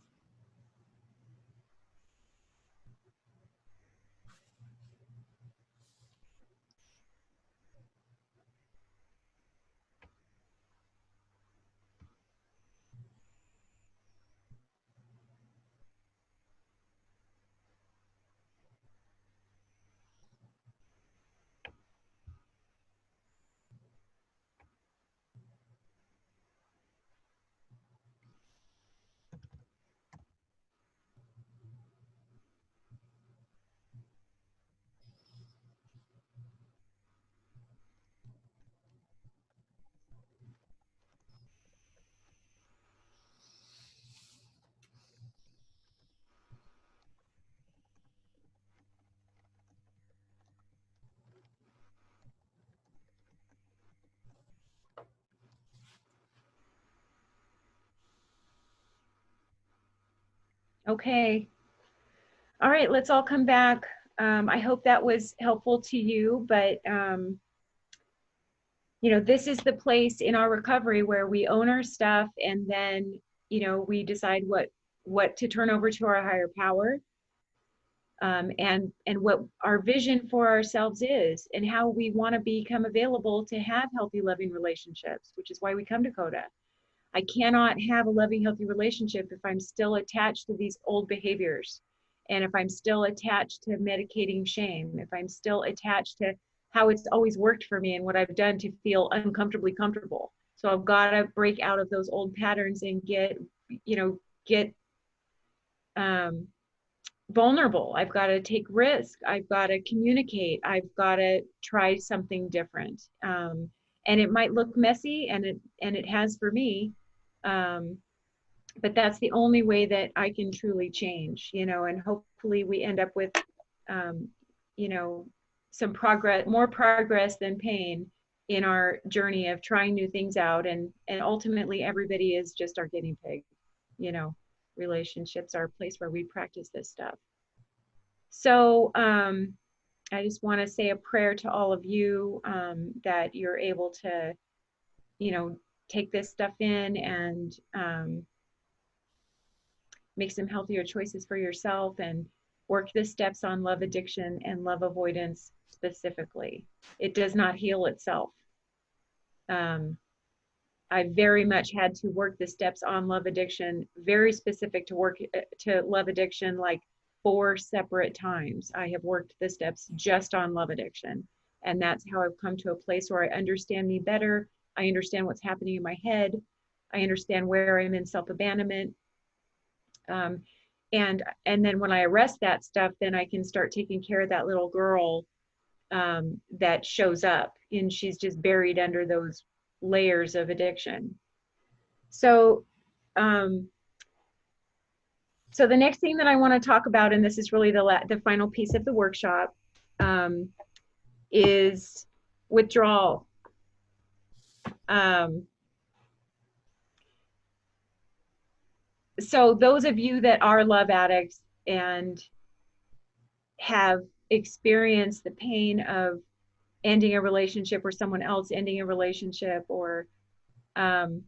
Okay. All right, let's all come back. I hope that was helpful to you, but you know, this is the place in our recovery where we own our stuff, and then, you know, we decide what to turn over to our higher power, and what our vision for ourselves is, and how we want to become available to have healthy, loving relationships, which is why we come to CODA. I cannot have a loving, healthy relationship if I'm still attached to these old behaviors, and if I'm still attached to medicating shame, if I'm still attached to how it's always worked for me and what I've done to feel uncomfortably comfortable. So I've got to break out of those old patterns and get vulnerable. I've got to take risk. I've got to communicate. I've got to try something different. And it might look messy, and it has for me. But that's the only way that I can truly change, you know, and hopefully we end up with, you know, some progress, more progress than pain in our journey of trying new things out. And ultimately everybody is just our guinea pig, you know. Relationships are a place where we practice this stuff. So I just want to say a prayer to all of you, that you're able to, you know, take this stuff in and make some healthier choices for yourself, and work the steps on love addiction and love avoidance specifically. It does not heal itself. I very much had to work the steps on love addiction, very specific to love addiction, like 4 separate times. I have worked the steps just on love addiction. And that's how I've come to a place where I understand me better. I understand what's happening in my head. I understand where I'm in self-abandonment. And then when I arrest that stuff, then I can start taking care of that little girl that shows up, and she's just buried under those layers of addiction. So so the next thing that I want to talk about, and this is really the final piece of the workshop, is withdrawal. So those of you that are love addicts and have experienced the pain of ending a relationship, or someone else ending a relationship, or having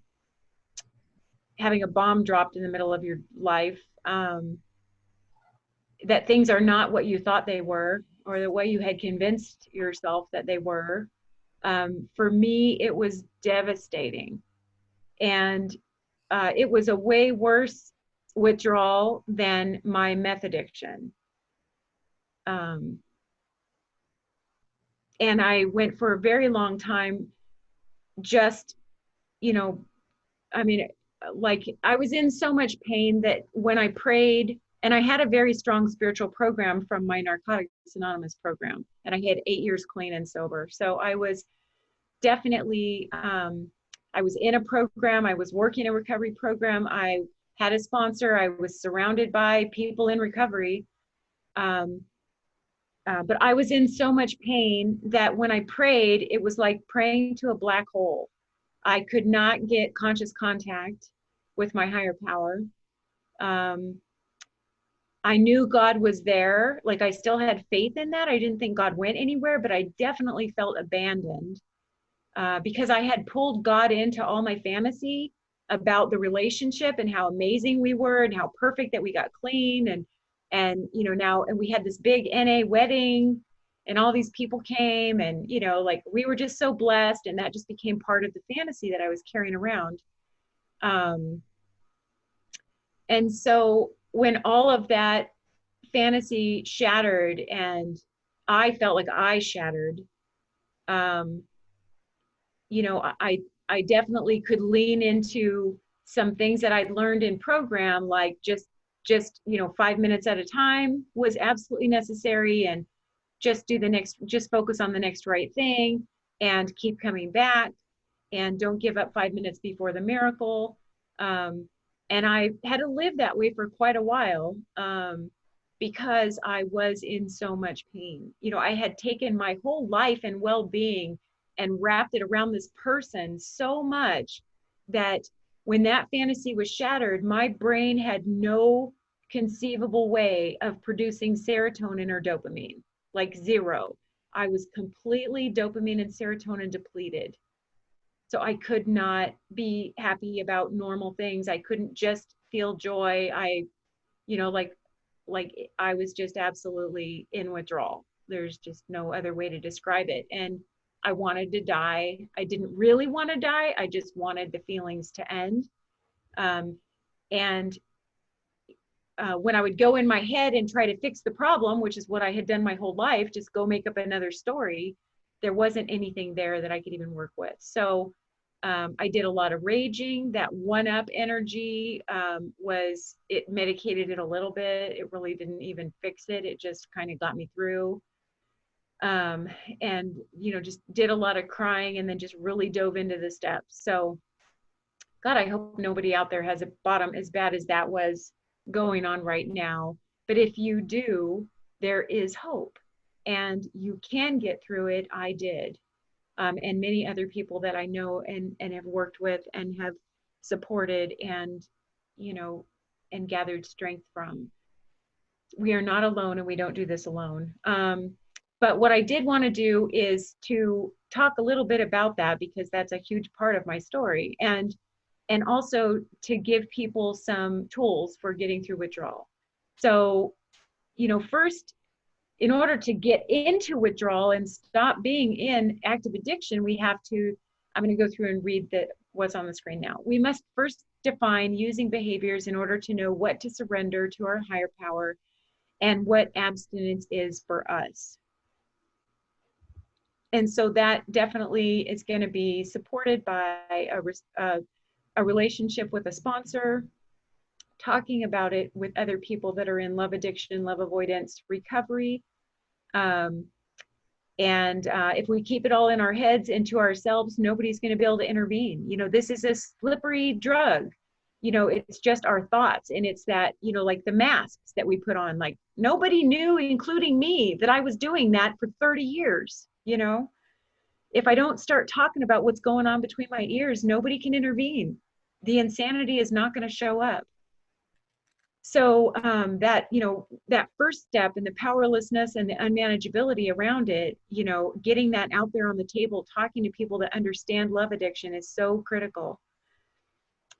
a bomb dropped in the middle of your life, that things are not what you thought they were, or the way you had convinced yourself that they were. For me, it was devastating. And it was a way worse withdrawal than my meth addiction. And I went for a very long time, just, you know, I mean, like I was in so much pain that when I prayed, and I had a very strong spiritual program from my Narcotics Anonymous program, and I had 8 years clean and sober. So I was definitely, I was in a program, I was working a recovery program, I had a sponsor, I was surrounded by people in recovery. but I was in so much pain that when I prayed, it was like praying to a black hole. I could not get conscious contact with my higher power. I knew God was there. Like, I still had faith in that. I didn't think God went anywhere, but I definitely felt abandoned because I had pulled God into all my fantasy about the relationship and how amazing we were and how perfect that we got clean. And, you know, now, and we had this big NA wedding and all these people came and, you know, like we were just so blessed, and that just became part of the fantasy that I was carrying around. And so when all of that fantasy shattered and I felt like I shattered, you know, I definitely could lean into some things that I'd learned in program, like just, you know, 5 minutes at a time was absolutely necessary, and just just focus on the next right thing and keep coming back and don't give up 5 minutes before the miracle. And I had to live that way for quite a while because I was in so much pain. You know, I had taken my whole life and well-being and wrapped it around this person so much that when that fantasy was shattered, my brain had no conceivable way of producing serotonin or dopamine, like zero. I was completely dopamine and serotonin depleted. So I could not be happy about normal things. I couldn't just feel joy. You know, like I was just absolutely in withdrawal. There's just no other way to describe it. And I wanted to die. I didn't really want to die. I just wanted the feelings to end. And when I would go in my head and try to fix the problem, which is what I had done my whole life, just go make up another story, there wasn't anything there that I could even work with. So I did a lot of raging. That one-up energy it medicated it a little bit. It really didn't even fix it. It just kind of got me through. And, you know, just did a lot of crying and then just really dove into the steps. So, God, I hope nobody out there has a bottom as bad as that was going on right now. But if you do, there is hope and you can get through it. I did. And many other people that I know and have worked with and have supported and, you know, and gathered strength from. We are not alone and we don't do this alone. But what I did want to do is to talk a little bit about that, because that's a huge part of my story. And also to give people some tools for getting through withdrawal. So, you know, first, in order to get into withdrawal and stop being in active addiction, we have to, I'm going to go through and read what's on the screen now. We must first define using behaviors in order to know what to surrender to our higher power and what abstinence is for us. And so that definitely is going to be supported by a relationship with a sponsor, talking about it with other people that are in love addiction, love avoidance, recovery. And if we keep it all in our heads and to ourselves, nobody's going to be able to intervene. You know, this is a slippery drug. You know, it's just our thoughts. And it's that, you know, like the masks that we put on, like nobody knew, including me, that I was doing that for 30 years. You know, if I don't start talking about what's going on between my ears, nobody can intervene. The insanity is not going to show up. So that, you know, that first step and the powerlessness and the unmanageability around it, you know, getting that out there on the table, talking to people that understand love addiction is so critical.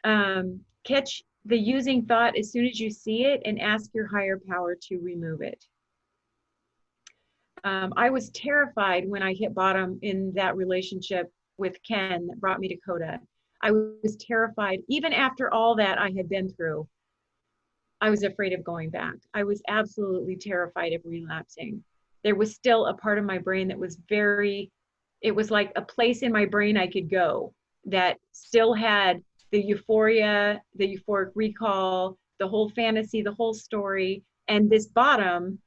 Catch the using thought as soon as you see it and ask your higher power to remove it. I was terrified when I hit bottom in that relationship with Ken that brought me to Coda. I was terrified, even after all that I had been through. I was afraid of going back. I was absolutely terrified of relapsing. There was still a part of my brain that was it was like a place in my brain I could go that still had the euphoria, the euphoric recall, the whole fantasy, the whole story. And this bottom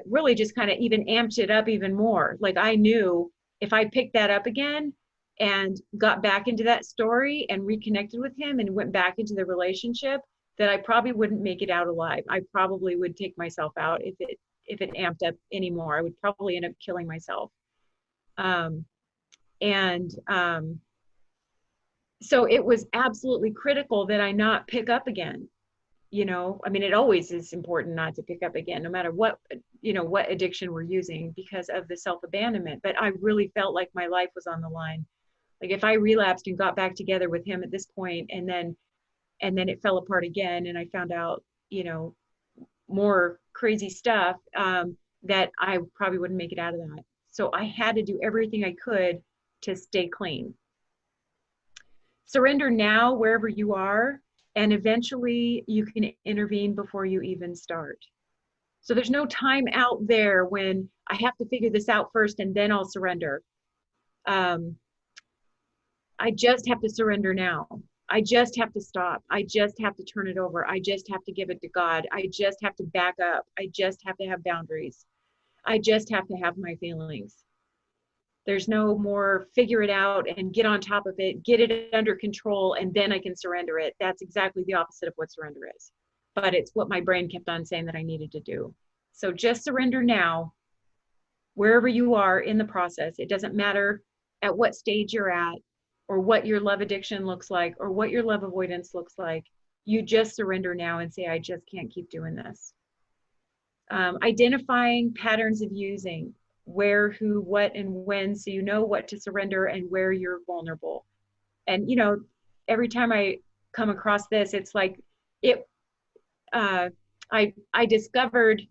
really just kind of even amped it up even more. Like I knew if I picked that up again and got back into that story and reconnected with him and went back into the relationship, that I probably wouldn't make it out alive. I probably would take myself out if it amped up anymore. I would probably end up killing myself. So it was absolutely critical that I not pick up again. You know, I mean, it always is important not to pick up again, no matter what, you know, what addiction we're using, because of the self-abandonment. But I really felt like my life was on the line. Like if I relapsed and got back together with him at this point, and then it fell apart again, and I found out, you know, more crazy stuff, that I probably wouldn't make it out of that. So I had to do everything I could to stay clean. Surrender now wherever you are, and eventually you can intervene before you even start. So there's no time out there when I have to figure this out first and then I'll surrender. I just have to surrender now. I just have to stop. I just have to turn it over. I just have to give it to God. I just have to back up. I just have to have boundaries. I just have to have my feelings. There's no more figure it out and get on top of it, get it under control, and then I can surrender it. That's exactly the opposite of what surrender is. But it's what my brain kept on saying that I needed to do. So just surrender now, wherever you are in the process. It doesn't matter at what stage you're at, or what your love addiction looks like, or what your love avoidance looks like. You just surrender now and say, I just can't keep doing this. Identifying patterns of using, where, who, what, and when, so you know what to surrender and where you're vulnerable. And, you know, every time I come across this, it's like I discovered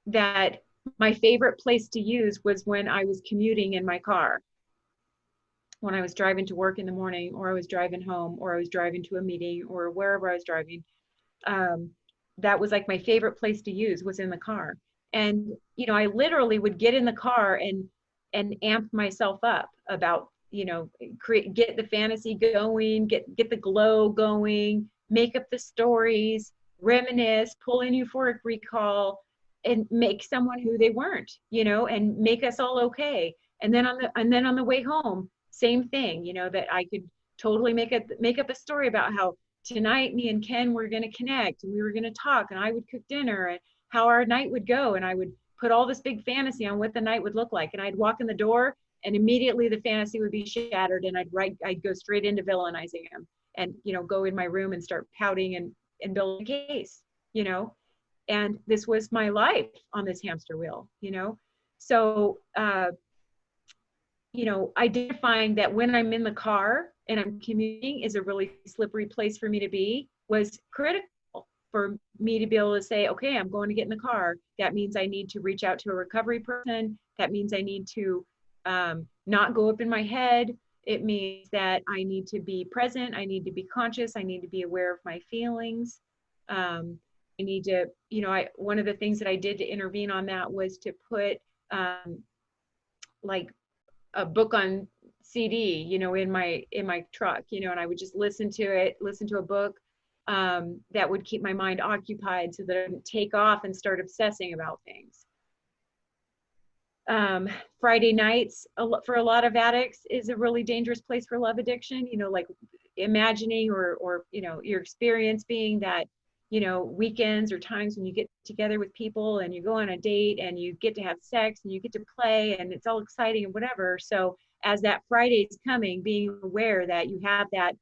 that my favorite place to use was when I was commuting in my car. When I was driving to work in the morning, or I was driving home, or I was driving to a meeting, or wherever I was driving. That was like my favorite place to use, was in the car. And, you know, I literally would get in the car and amp myself up about, you know, get the fantasy going, get the glow going, make up the stories, reminisce, pull in euphoric recall, and make someone who they weren't, you know, and make us all okay. And then on the way home, same thing, you know, that I could totally make up a story about how tonight me and Ken were going to connect, and we were going to talk, and I would cook dinner, and how our night would go. And I would put all this big fantasy on what the night would look like. And I'd walk in the door, and immediately the fantasy would be shattered, and I'd go straight into villainizing him, and, you know, go in my room and start pouting and build a case, you know. And this was my life on this hamster wheel, you know. So, you know, identifying that when I'm in the car and I'm commuting is a really slippery place for me to be was critical for me to be able to say, okay, I'm going to get in the car. That means I need to reach out to a recovery person. That means I need to not go up in my head. It means that I need to be present. I need to be conscious. I need to be aware of my feelings. I need to, you know, one of the things that I did to intervene on that was to put like a book on CD, you know, in my truck, you know, and I would just listen to a book that would keep my mind occupied so that I didn't take off and start obsessing about things. Friday nights for a lot of addicts is a really dangerous place for love addiction, you know, like imagining or, you know, your experience being that, you know, weekends or times when you get together with people and you go on a date and you get to have sex and you get to play and it's all exciting and whatever. So as that Friday's coming, being aware that you have that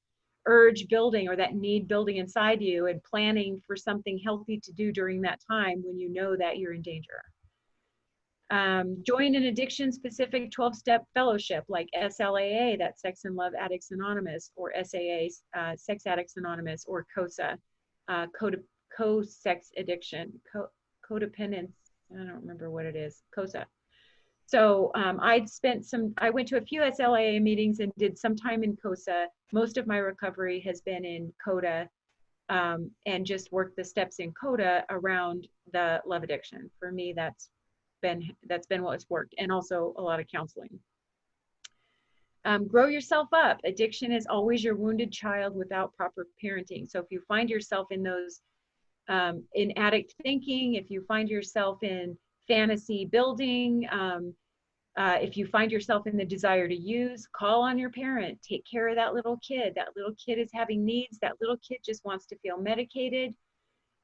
urge building or that need building inside you, and planning for something healthy to do during that time when you know that you're in danger. Join an addiction specific 12-step fellowship like SLAA, that's Sex and Love Addicts Anonymous, or SAA, Sex Addicts Anonymous, or COSA, co-sex addiction, codependence, I don't remember what it is, COSA. So I went to a few SLAA meetings and did some time in COSA. Most of my recovery has been in CODA, and just worked the steps in CODA around the love addiction. For me, that's been what's worked, and also a lot of counseling. Grow yourself up. Addiction is always your wounded child without proper parenting. So if you find yourself in those, in addict thinking, if you find yourself in fantasy building, if you find yourself in the desire to use, call on your parent, take care of that little kid. That little kid is having needs. That little kid just wants to feel medicated.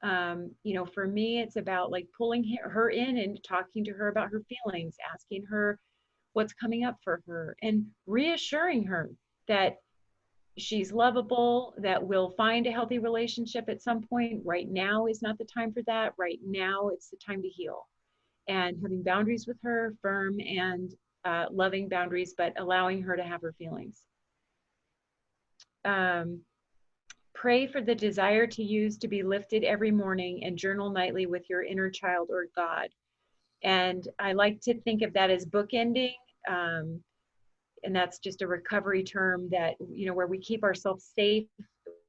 You know, for me, it's about like pulling her in and talking to her about her feelings, asking her what's coming up for her, and reassuring her that she's lovable, that we'll find a healthy relationship at some point. Right now is not the time for that. Right now, it's the time to heal. And having boundaries with her, firm and loving boundaries, but allowing her to have her feelings. Pray for the desire to use to be lifted every morning and journal nightly with your inner child or God. And I like to think of that as bookending. And that's just a recovery term that, you know, where we keep ourselves safe,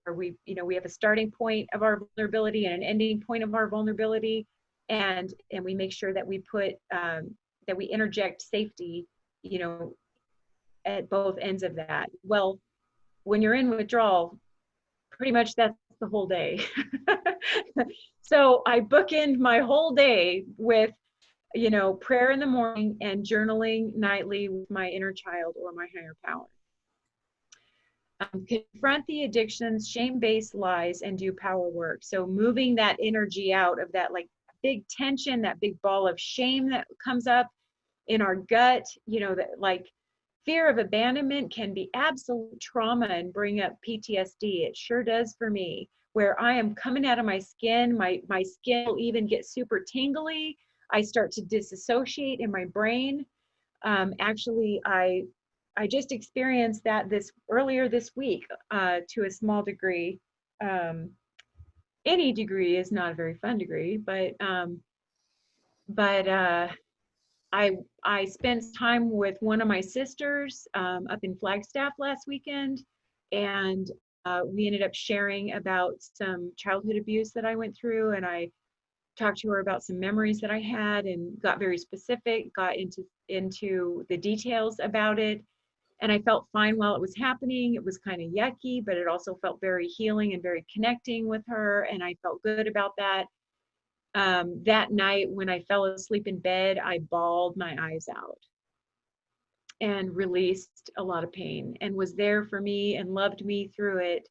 where we, you know, we have a starting point of our vulnerability and an ending point of our vulnerability. And we make sure that we put, that we interject safety, you know, at both ends of that. Well, when you're in withdrawal, pretty much that's the whole day. So I bookend my whole day with, you know, prayer in the morning and journaling nightly with my inner child or my higher power. Confront the addictions, shame-based lies, and do power work. So moving that energy out of that like big tension, that big ball of shame that comes up in our gut, you know, that like fear of abandonment can be absolute trauma and bring up PTSD. It sure does for me, where I am coming out of my skin, my skin will even get super tingly. I start to disassociate in my brain. Actually, I just experienced that earlier this week to a small degree. Any degree is not a very fun degree, but I spent time with one of my sisters up in Flagstaff last weekend, and we ended up sharing about some childhood abuse that I went through, and I talked to her about some memories that I had and got very specific, got into the details about it. And I felt fine while it was happening. It was kind of yucky, but it also felt very healing and very connecting with her. And I felt good about that. That night when I fell asleep in bed, I bawled my eyes out and released a lot of pain and was there for me and loved me through it,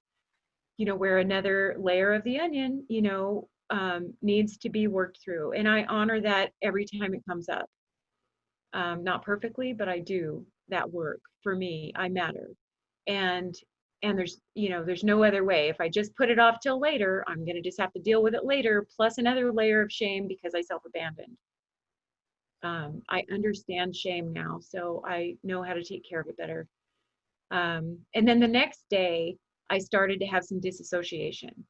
you know, where another layer of the onion, you know, needs to be worked through. And I honor that every time it comes up. Not perfectly, but I do that work for me. I matter. And there's, you know, there's no other way. If I just put it off till later, I'm going to just have to deal with it later, plus another layer of shame because I self-abandoned. I understand shame now, so I know how to take care of it better. And then the next day, I started to have some disassociation.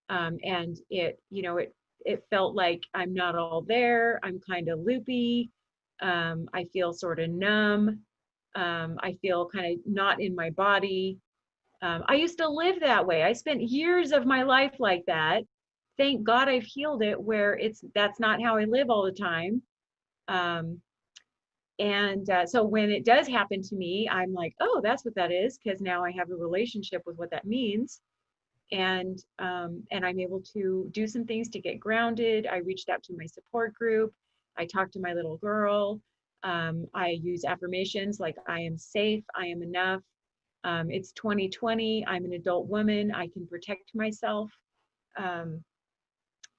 And it, you know, it felt like I'm not all there. I'm kind of loopy. I feel sort of numb. I feel kind of not in my body. I used to live that way. I spent years of my life like that. Thank God I've healed it where that's not how I live all the time. So when it does happen to me, I'm like, oh, that's what that is, because now I have a relationship with what that means. And I'm able to do some things to get grounded. I reached out to my support group. I talked to my little girl. I use affirmations like I am safe, I am enough. It's 2020, I'm an adult woman, I can protect myself.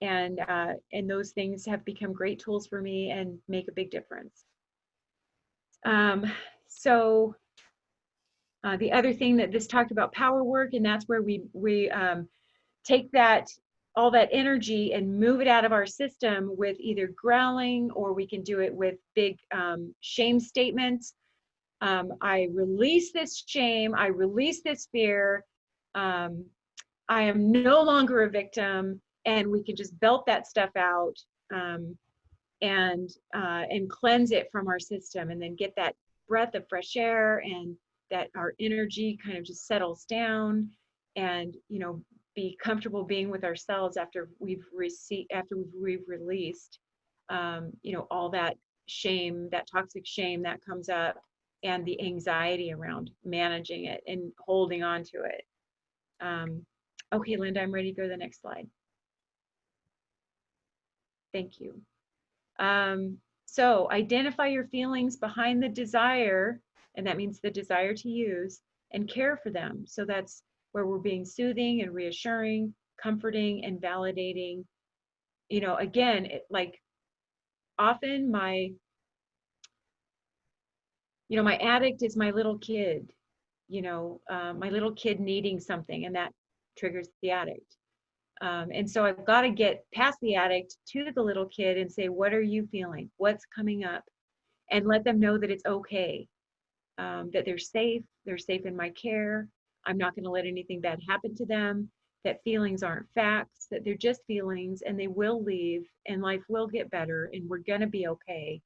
And those things have become great tools for me and make a big difference. The other thing that this talked about power work, and that's where we take all that energy and move it out of our system with either growling, or we can do it with big shame statements. I release this shame, I release this fear, I am no longer a victim, and we can just belt that stuff out and cleanse it from our system, and then get that breath of fresh air, and that our energy kind of just settles down, and, you know, be comfortable being with ourselves after we've released, you know, all that shame, that toxic shame that comes up, and the anxiety around managing it and holding on to it. Okay, Linda, I'm ready to go to the next slide. Thank you. So identify your feelings behind the desire, and that means the desire to use, and care for them. So that's where we're being soothing and reassuring, comforting and validating, you know, again, like often my addict is my little kid, my little kid needing something, and that triggers the addict. And so I've got to get past the addict to the little kid and say, what are you feeling? What's coming up? And let them know that it's okay, that they're safe in my care. I'm not going to let anything bad happen to them, that feelings aren't facts, that they're just feelings and they will leave and life will get better and we're going to be okay.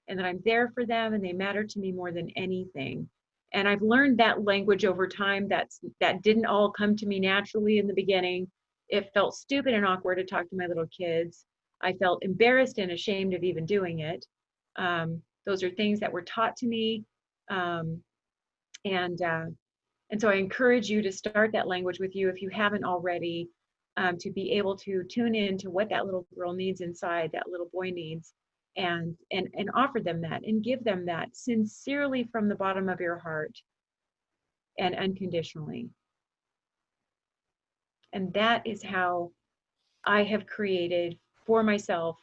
And that I'm there for them and they matter to me more than anything. And I've learned that language over time. That didn't all come to me naturally in the beginning. It felt stupid and awkward to talk to my little kids. I felt embarrassed and ashamed of even doing it. Those are things that were taught to me. And so I encourage you to start that language with you if you haven't already, to be able to tune in to what that little girl needs inside, that little boy needs, and offer them that and give them that sincerely from the bottom of your heart and unconditionally. And that is how I have created for myself,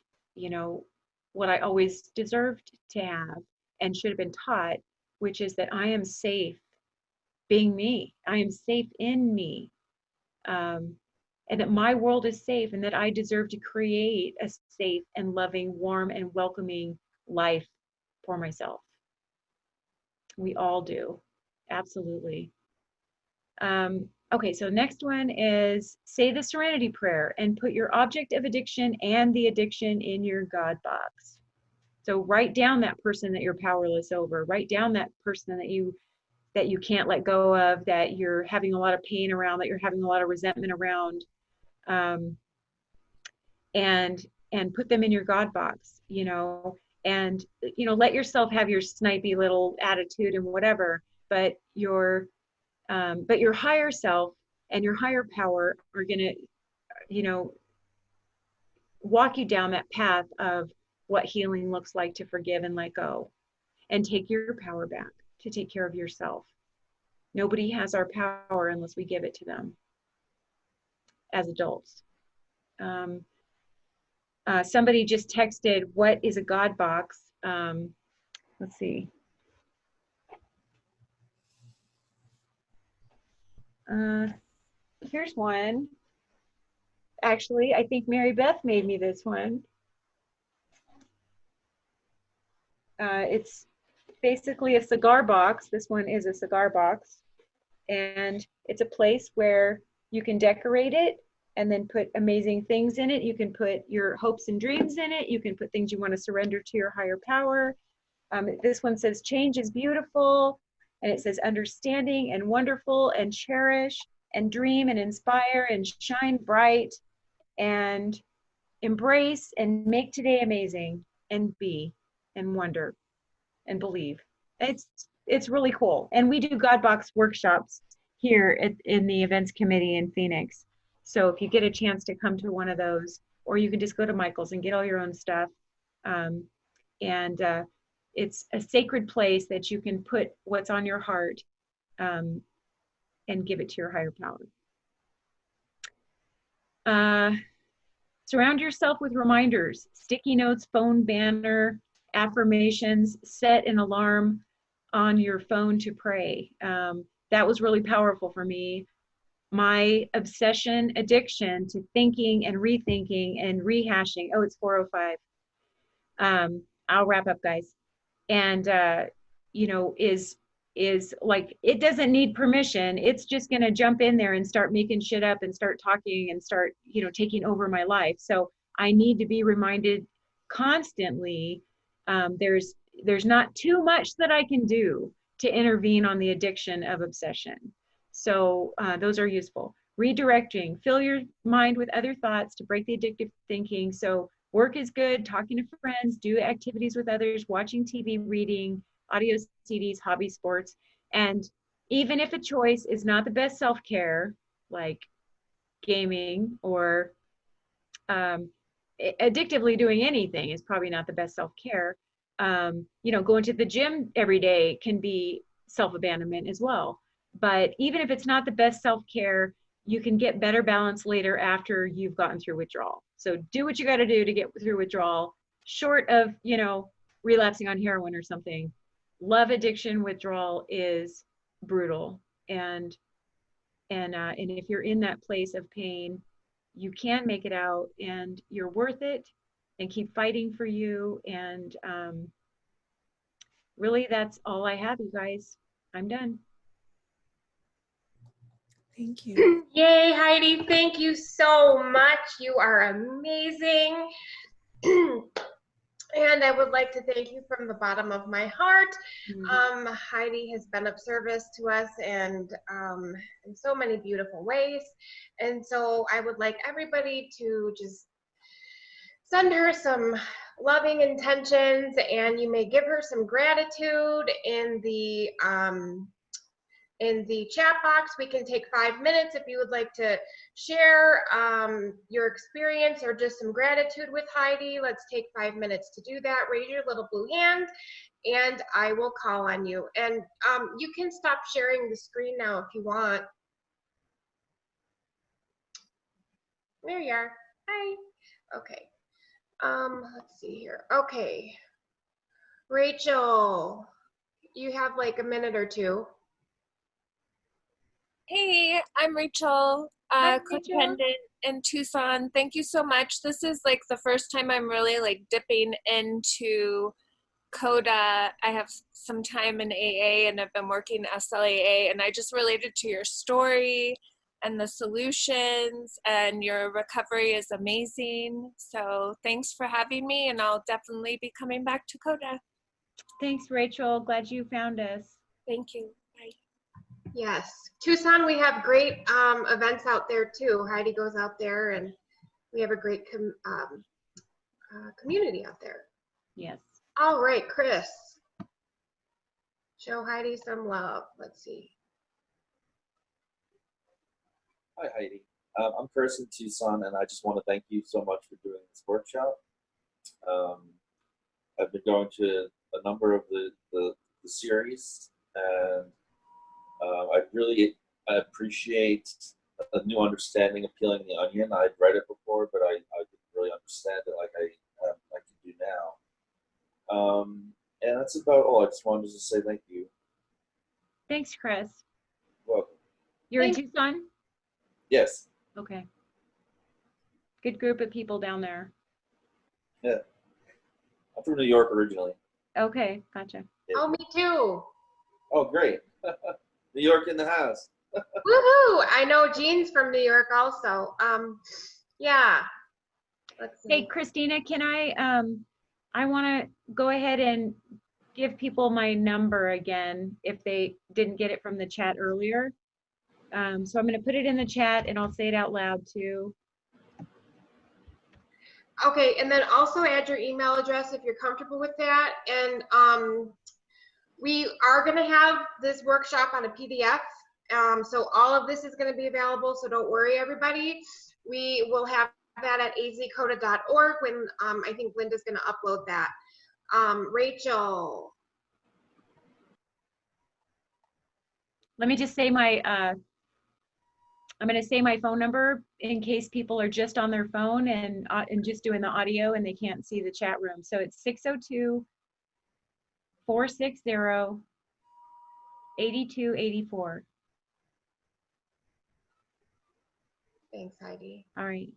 what I always deserved to have and should have been taught, which is that I am safe being me. I am safe in me. And that my world is safe and that I deserve to create a safe and loving, warm and welcoming life for myself. We all do. Absolutely. Okay, so next one is say the serenity prayer and put your object of addiction and the addiction in your God box. So write down that person that you're powerless over. Write down that person that you can't let go of, that you're having a lot of pain around, that you're having a lot of resentment around, and put them in your God box, and let yourself have your snipey little attitude and whatever, but your higher self and your higher power are gonna, walk you down that path of what healing looks like, to forgive and let go and take your power back to take care of yourself. Nobody has our power unless we give it to them as adults. Somebody just texted, what is a God box? Let's see. Here's one. Actually, I think Mary Beth made me this one. It's basically a cigar box. This one is a cigar box. And it's a place where you can decorate it and then put amazing things in it. You can put your hopes and dreams in it. You can put things you want to surrender to your higher power. This one says change is beautiful. And it says understanding and wonderful and cherish and dream and inspire and shine bright and embrace and make today amazing and be and wonder and believe. It's really cool. And we do God box workshops here in the events committee in Phoenix. So if you get a chance to come to one of those, or you can just go to Michael's and get all your own stuff. It's a sacred place that you can put what's on your heart and give it to your higher power. Surround yourself with reminders, sticky notes, phone banner, affirmations, set an alarm on your phone to pray. That was really powerful for me. My addiction to thinking and rethinking and rehashing. Oh, it's 4:05. I'll wrap up, guys. And, is like, it doesn't need permission. It's just going to jump in there and start making shit up and start talking and start, taking over my life. So I need to be reminded constantly. There's not too much that I can do to intervene on the addiction of obsession. So those are useful. Redirecting, fill your mind with other thoughts to break the addictive thinking. So work is good, talking to friends, do activities with others, watching TV, reading, audio CDs, hobby sports. And even if a choice is not the best self-care, like gaming or addictively doing anything is probably not the best self-care. Going to the gym every day can be self-abandonment as well. But even if it's not the best self-care, you can get better balance later after you've gotten through withdrawal. So do what you got to do to get through withdrawal, short of, you know, relapsing on heroin or something. Love addiction withdrawal is brutal. And if you're in that place of pain, you can make it out, and you're worth it, and keep fighting for you. And really, that's all I have, you guys. I'm done. Thank you. Yay, Heidi, thank you so much. You are amazing. And I would like to thank you from the bottom of my heart. Heidi has been of service to us and in so many beautiful ways. And so I would like everybody to just send her some loving intentions, and you may give her some gratitude in the chat box. We can take 5 minutes if you would like to share your experience or just some gratitude with Heidi. Let's take 5 minutes to do that. Raise your little blue hand and I will call on you. And you can stop sharing the screen now if you want. There you are. Hi. Okay. Let's see here. Okay. Rachel, you have like a minute or two. Hey, I'm Rachel, codependent in Tucson. Thank you so much. This is like the first time I'm really like dipping into CODA. I have some time in AA and I've been working SLAA, and I just related to your story and the solutions, and your recovery is amazing. So thanks for having me, and I'll definitely be coming back to CODA. Thanks, Rachel. Glad you found us. Thank you. Bye. Yes, Tucson, we have great events out there too. Heidi goes out there, and we have a great community out there. Yes. All right, Chris. Show Heidi some love. Let's see. Hi, Heidi. I'm Chris in Tucson, and I just want to thank you so much for doing this workshop. I've been going to a number of the series, and I appreciate a new understanding of peeling the onion. I'd read it before, but I didn't really understand it like I can do now. And that's about all. I just wanted to say thank you. Thanks, Chris. Welcome. You're in Tucson? Yes. Okay. Good group of people down there. Yeah. I'm from New York originally. Okay, gotcha. Yeah. Oh, me too. Oh, great. New York in the house. Woohoo! I know Jean's from New York also. Yeah. Let's see. Hey, Christina, can I want to go ahead and give people my number again if they didn't get it from the chat earlier. So I'm going to put it in the chat, and I'll say it out loud too. Okay, and then also add your email address if you're comfortable with that. And we are going to have this workshop on a PDF. So all of this is going to be available, so don't worry, everybody. We will have that at azcoda.org when I think Linda's going to upload that. Rachel. Let me just say I'm going to say my phone number in case people are just on their phone and just doing the audio and they can't see the chat room. So it's 602-460-8284. Thanks, Heidi. All right.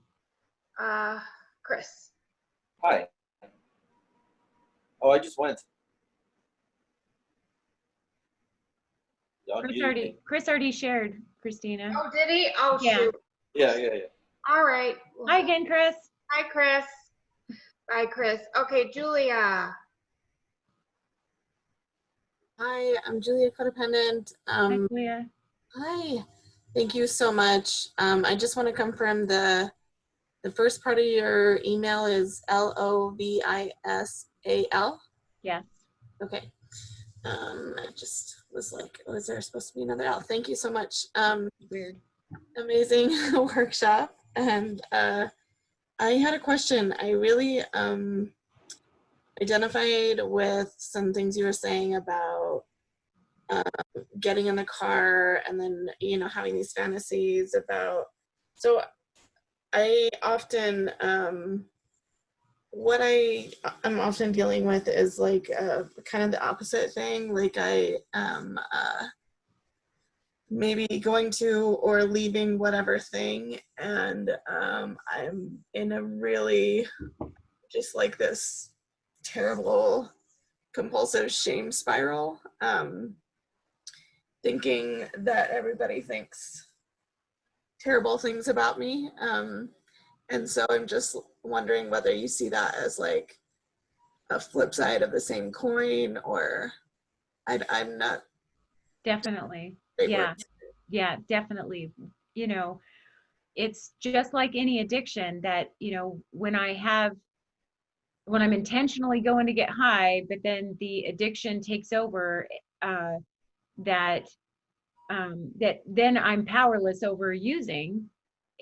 Chris. Hi. Oh, I just went. Chris already shared, Christina. Oh, did he? Oh, yeah. Shoot. Yeah. All right. Hi again, Chris. Hi, Chris. Bye, Chris. Okay, Julia. Hi, I'm Julia, codependent. Hi, Julia. Hi. Thank you so much. I just want to confirm the first part of your email is LOVISAL? Yes. Okay. I just was like, was there supposed to be another L? Thank you so much. Weird. Amazing workshop. And I had a question. I really identified with some things you were saying about getting in the car and then, you know, having these fantasies about, so I often, what I'm often dealing with is like kind of the opposite thing. Like I am maybe going to or leaving whatever thing, and I'm in a really just like this terrible compulsive shame spiral, thinking that everybody thinks terrible things about me. And so I'm just wondering whether you see that as like a flip side of the same coin, or I'm not. Definitely. Yeah. Yeah, definitely. You know, it's just like any addiction that, you know, when I'm intentionally going to get high, but then the addiction takes over, that then I'm powerless over using,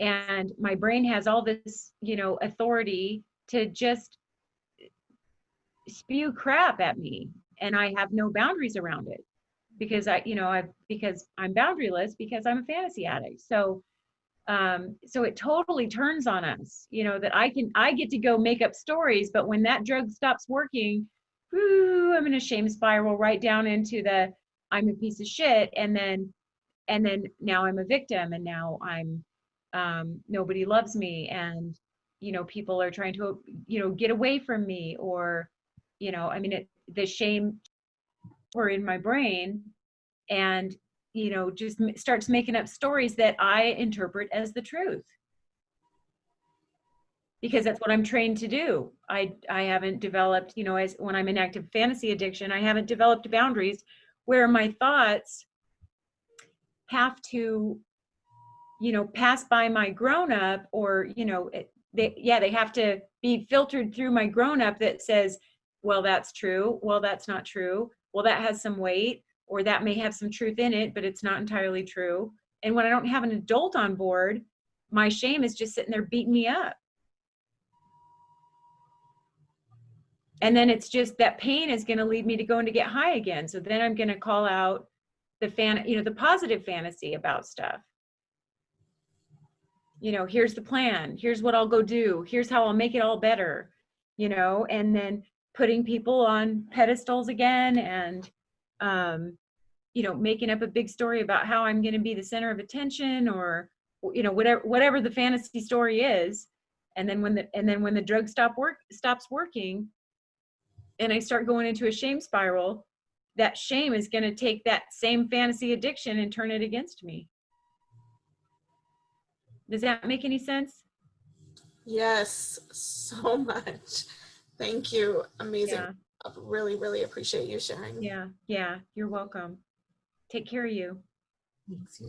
and my brain has all this, you know, authority to just spew crap at me, and I have no boundaries around it because because I'm boundaryless because I'm a fantasy addict. So so it totally turns on us, you know, that I get to go make up stories, but when that drug stops working, whoo, I'm in a shame spiral right down into the I'm a piece of shit, and then now I'm a victim, and now I'm nobody loves me, and you know, people are trying to, you know, get away from me, or you know, I mean, the shame or in my brain, and you know, just starts making up stories that I interpret as the truth, because that's what I'm trained to do. I haven't developed, you know, as when I'm in active fantasy addiction, I haven't developed boundaries where my thoughts have to, you know, pass by my grown up, or you know, they have to be filtered through my grown up that says, well, that's true, well, that's not true, well, that has some weight, or that may have some truth in it, but it's not entirely true. And when I don't have an adult on board, my shame is just sitting there beating me up. And then it's just that pain is going to lead me to going to get high again. So then I'm going to call out the the positive fantasy about stuff. You know, here's the plan, here's what I'll go do, here's how I'll make it all better, you know, and then putting people on pedestals again, and you know, making up a big story about how I'm going to be the center of attention, or you know, whatever the fantasy story is. And then when the drug stops working, and I start going into a shame spiral, that shame is going to take that same fantasy addiction and turn it against me. Does that make any sense? Yes, so much. Thank you. Amazing. Yeah. I really, really appreciate you sharing. Yeah, you're welcome. Take care of you. Thanks.